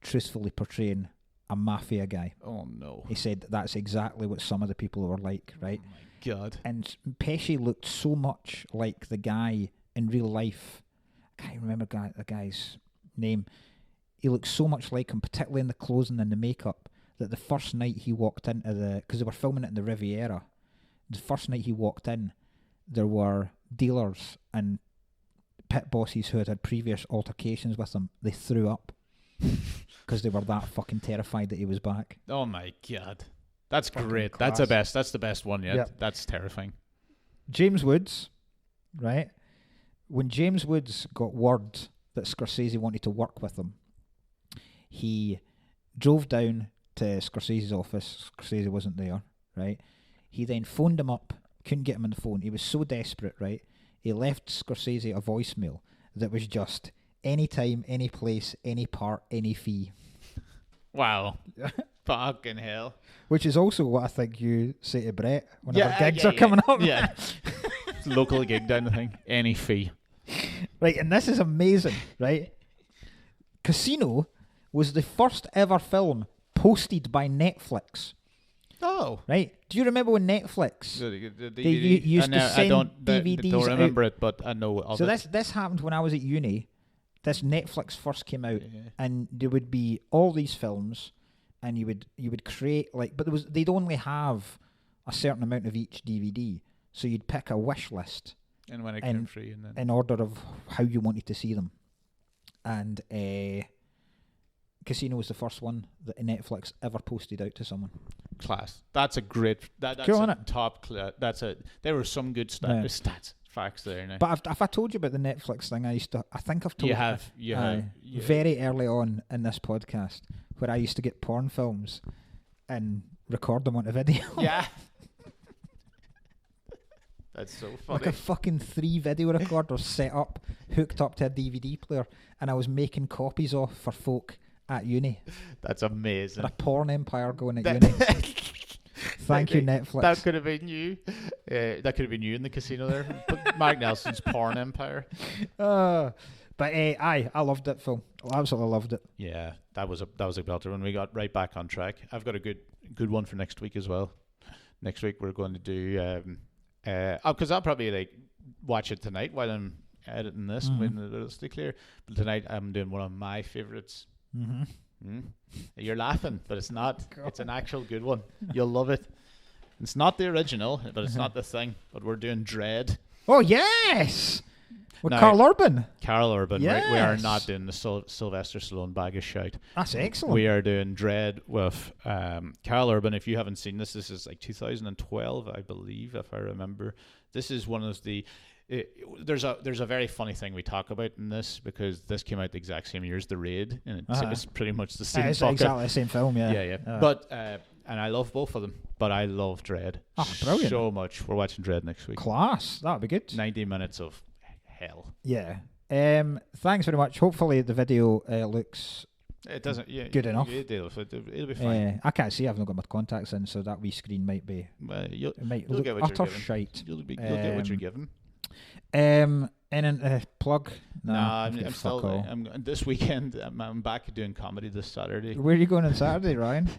truthfully portraying a mafia guy. Oh no. He said that's exactly what some of the people were like, right? Oh my God. And Pesci looked so much like the guy in real life. I can't remember the guy's name. He looked so much like him, particularly in the clothing and the makeup, that the first night he walked into because they were filming it in the Riviera, the first night he walked in, there were dealers and pit bosses who had previous altercations with him. They threw up because they were that fucking terrified that he was back. Oh my God. That's Fucking great. class. That's the best. That's the best one yet. Yep. That's terrifying. James Woods, right? When James Woods got word that Scorsese wanted to work with him, he drove down to Scorsese's office. Scorsese wasn't there, right? He then phoned him up, couldn't get him on the phone. He was so desperate, right? He left Scorsese a voicemail that was just anytime, any place, any part, any fee. Wow. Fucking hell. Which is also what I think you say to Brett whenever gigs are coming up. Yeah. Local gig down the thing. Any fee. Right, and this is amazing, right? Casino was the first ever film posted by Netflix, Oh. right? Do you remember when Netflix? The They used to send I don't DVDs remember it, but I know of So it. this happened when I was at uni. This Netflix first came out, Yeah. and there would be all these films, and you would create but they'd only have a certain amount of each DVD, so you'd pick a wish list And when it came free, and then in order of how you wanted to see them. And Casino was the first one that Netflix ever posted out to someone. class. That's a great. That's Cool, a innit? top. There were some good stats facts there. Now. But if I told you about the Netflix thing, I think I've told you have. very early on in this podcast, where I used to get porn films and record them onto video. Yeah. That's so funny. Like a fucking 3 video recorders set up, hooked up to a DVD player, and I was making copies of for folk at uni. That's amazing. A porn empire going at uni. Thank you, Netflix. That could have been you. That could have been you in the casino there. But Mark Nelson's porn empire. But I loved it, Phil. I absolutely loved it. Yeah, that was a belter when we got right back on track. I've got a good one for next week as well. Next week we're going to do because I'll probably watch it tonight while I'm editing this when it'll stay clear. But tonight I'm doing one of my favorites. Mm-hmm. You're laughing, but it's not. God. It's an actual good one. You'll love it. It's not the original, but it's not the thing. But we're doing Dread. Oh yes! With Now, Carl Urban. Carl Urban, right? We are Yes. not doing the Sylvester Stallone bag of shite. That's excellent. We are doing Dread with Carl Urban. If you haven't seen this is like 2012, I believe, if I remember. This is one of the... there's a very funny thing we talk about in this, because this came out the exact same year as The Raid, and it's pretty much the same. It's fucker. exactly the same film, yeah. Yeah. But and I love both of them, but I love Dread brilliant. so much. We're watching Dread next week. Class. That'd be good. 90 minutes of hell. Yeah. Thanks very much. Hopefully the video looks It doesn't. Yeah, good enough. It'll be fine. I can't see. I've not got my contacts in, so that wee screen might be. You'll look get what utter you're given. shite. You'll get what you're given. And plug. I'm still. This weekend. I'm back doing comedy this Saturday. Where are you going on Saturday, Ryan?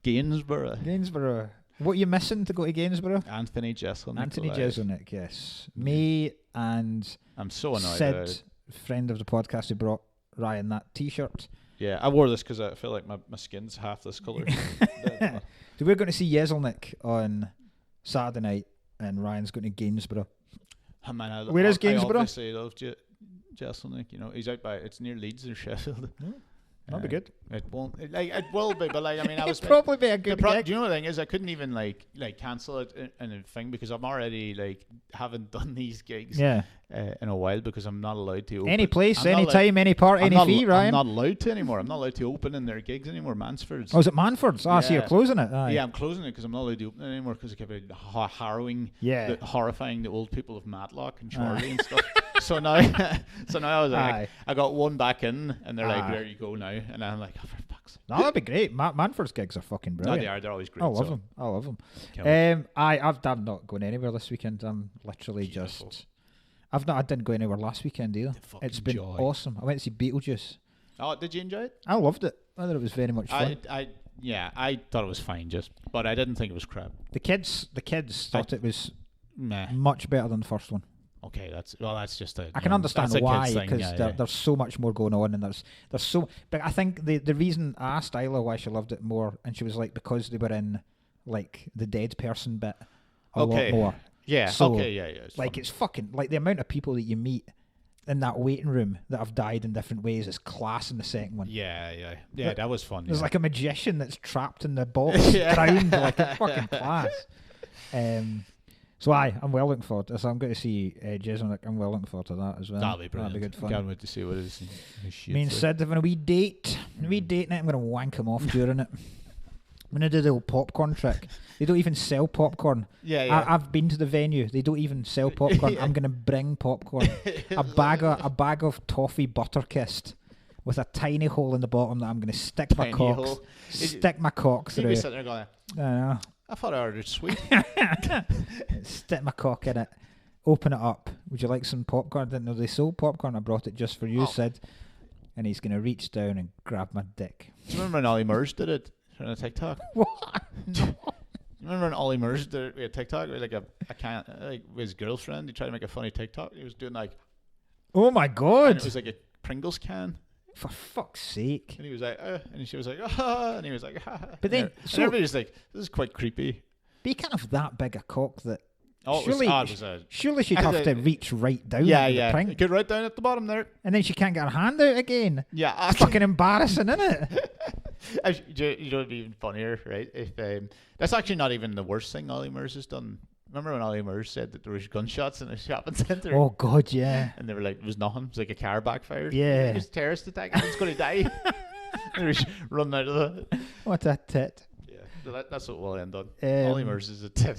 Gainsborough. What are you missing to go to Gainsborough? Anthony Jeselnik. Anthony Jeselnik, yes. Me and I'm so annoyed about Sid, it. friend of the podcast, who brought Ryan that T-shirt. Yeah, I wore this because I feel like my skin's half this colour. So we're going to see Jeselnik on Saturday night, and Ryan's going to Gainsborough. Oh, man, Where is Gainsborough? I obviously love Jeselnik. You know, he's out by. It's near Leeds or Sheffield. That'd be good. It won't. It will be, but I mean, I was probably be a good gig. Do you know the thing is, I couldn't even like cancel it and a thing, because I'm already haven't done these gigs in a while, because I'm not allowed to open. Any place, any time, any part, any fee, Ryan. I'm not allowed to anymore. I'm not allowed to open in their gigs anymore. Mansford's. Oh, is it Manford's? So you're closing it? Aye. Yeah, I'm closing it because I'm not allowed to open it anymore, because it kept harrowing, horrifying the old people of Matlock and Charlie and stuff. So now I was like, I got one back in, and they're like, there you go now, and I'm like, oh, for fuck's sake. No, that'd be great. Manford's gigs are fucking brilliant. No, they are. They're always great. I love them. I'm not going anywhere this weekend. I'm literally I didn't go anywhere last weekend either. It's been awesome. I went to see Beetlejuice. Oh, did you enjoy it? I loved it. I thought it was very much fun. I thought it was fine, but I didn't think it was crap. The kids thought it was meh. much better than the first one. Okay, that's just a. I can understand why, because there's so much more going on, and there's so. But I think the reason I asked Isla why she loved it more, and she was like, because they were in like the dead person bit a lot more. Yeah. So, It's like fun. it's fucking like the amount of people that you meet in that waiting room that have died in different ways is class in the second one. Yeah. That was fun. There's like a magician that's trapped in the box, drowned, like it's fucking class. So I'm well looking forward to this. I'm going to see Jason. I'm well looking forward to that as well. That'll be brilliant. That'll be good fun. Can't wait to see what it is. Me and Sid having a wee date. Night. I'm going to wank him off during it. I'm going to do the old popcorn trick. They don't even sell popcorn. Yeah. I've been to the venue. They don't even sell popcorn. I'm going to bring popcorn. a bag of toffee butterkist with a tiny hole in the bottom that I'm going to stick my cock through. You'll be sitting there going, I know. I thought I ordered sweet. Stick my cock in it. Open it up. Would you like some popcorn? I didn't know they sold popcorn. I brought it just for you, Sid. And he's going to reach down and grab my dick. Do you remember when Ollie Murs did it on a TikTok? What? No. Remember when Ollie Murs did a TikTok with with his girlfriend? He tried to make a funny TikTok. He was doing like, oh my god! And it was like a Pringles can. For fuck's sake! And he was like, and she was like, and he was like, But then, and everybody was like, this is quite creepy. Be kind of that big a cock that. Oh, surely she'd have to reach right down. Yeah. Get right down at the bottom there. And then she can't get her hand out again. Yeah, it's fucking embarrassing, isn't it? You know, it'd be even funnier, right? If that's actually not even the worst thing Ollie Murs has done. Remember when Ollie Murs said that there was gunshots in a shopping centre? Oh god, yeah. And they were like, there was nothing. It was like a car backfired. Yeah. It was a terrorist attack. Everyone's going to die. And they were running out of the. What a tit. So that's what we'll end on. Ollie Murs is a tit.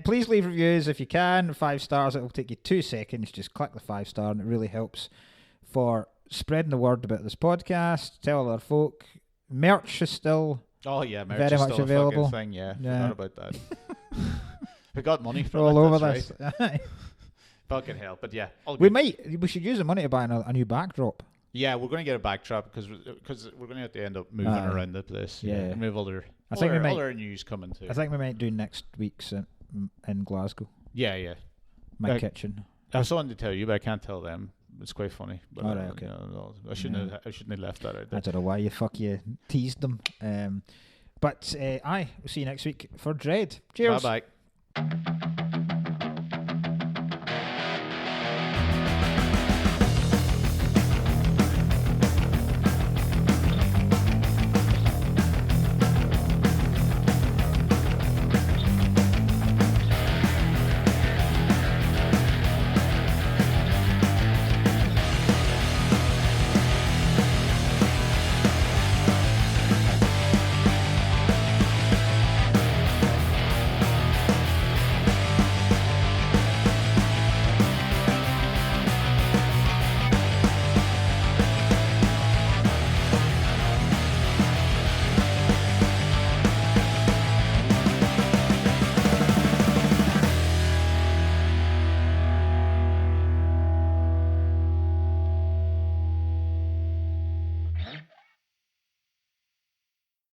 Please leave reviews if you can. 5 stars. It will take you 2 seconds. Just click the 5 star, and it really helps for spreading the word about this podcast. Tell other folk. Merch is still. Oh yeah, merch very is much still available. A thing. Yeah, forgot about that. We got money from all over this. Right. Fucking hell, but yeah, we should use the money to buy a new backdrop. Yeah, we're going to get a backdrop because we're going to have to end up moving around the place. Yeah, move all our news coming too. I think we might do next week's in Glasgow. Yeah. My kitchen. I was wanting to tell you, but I can't tell them. It's quite funny. But all right, okay. I shouldn't have left that out there. I don't know why you teased them. But we'll see you next week for Dread. Cheers. Bye bye.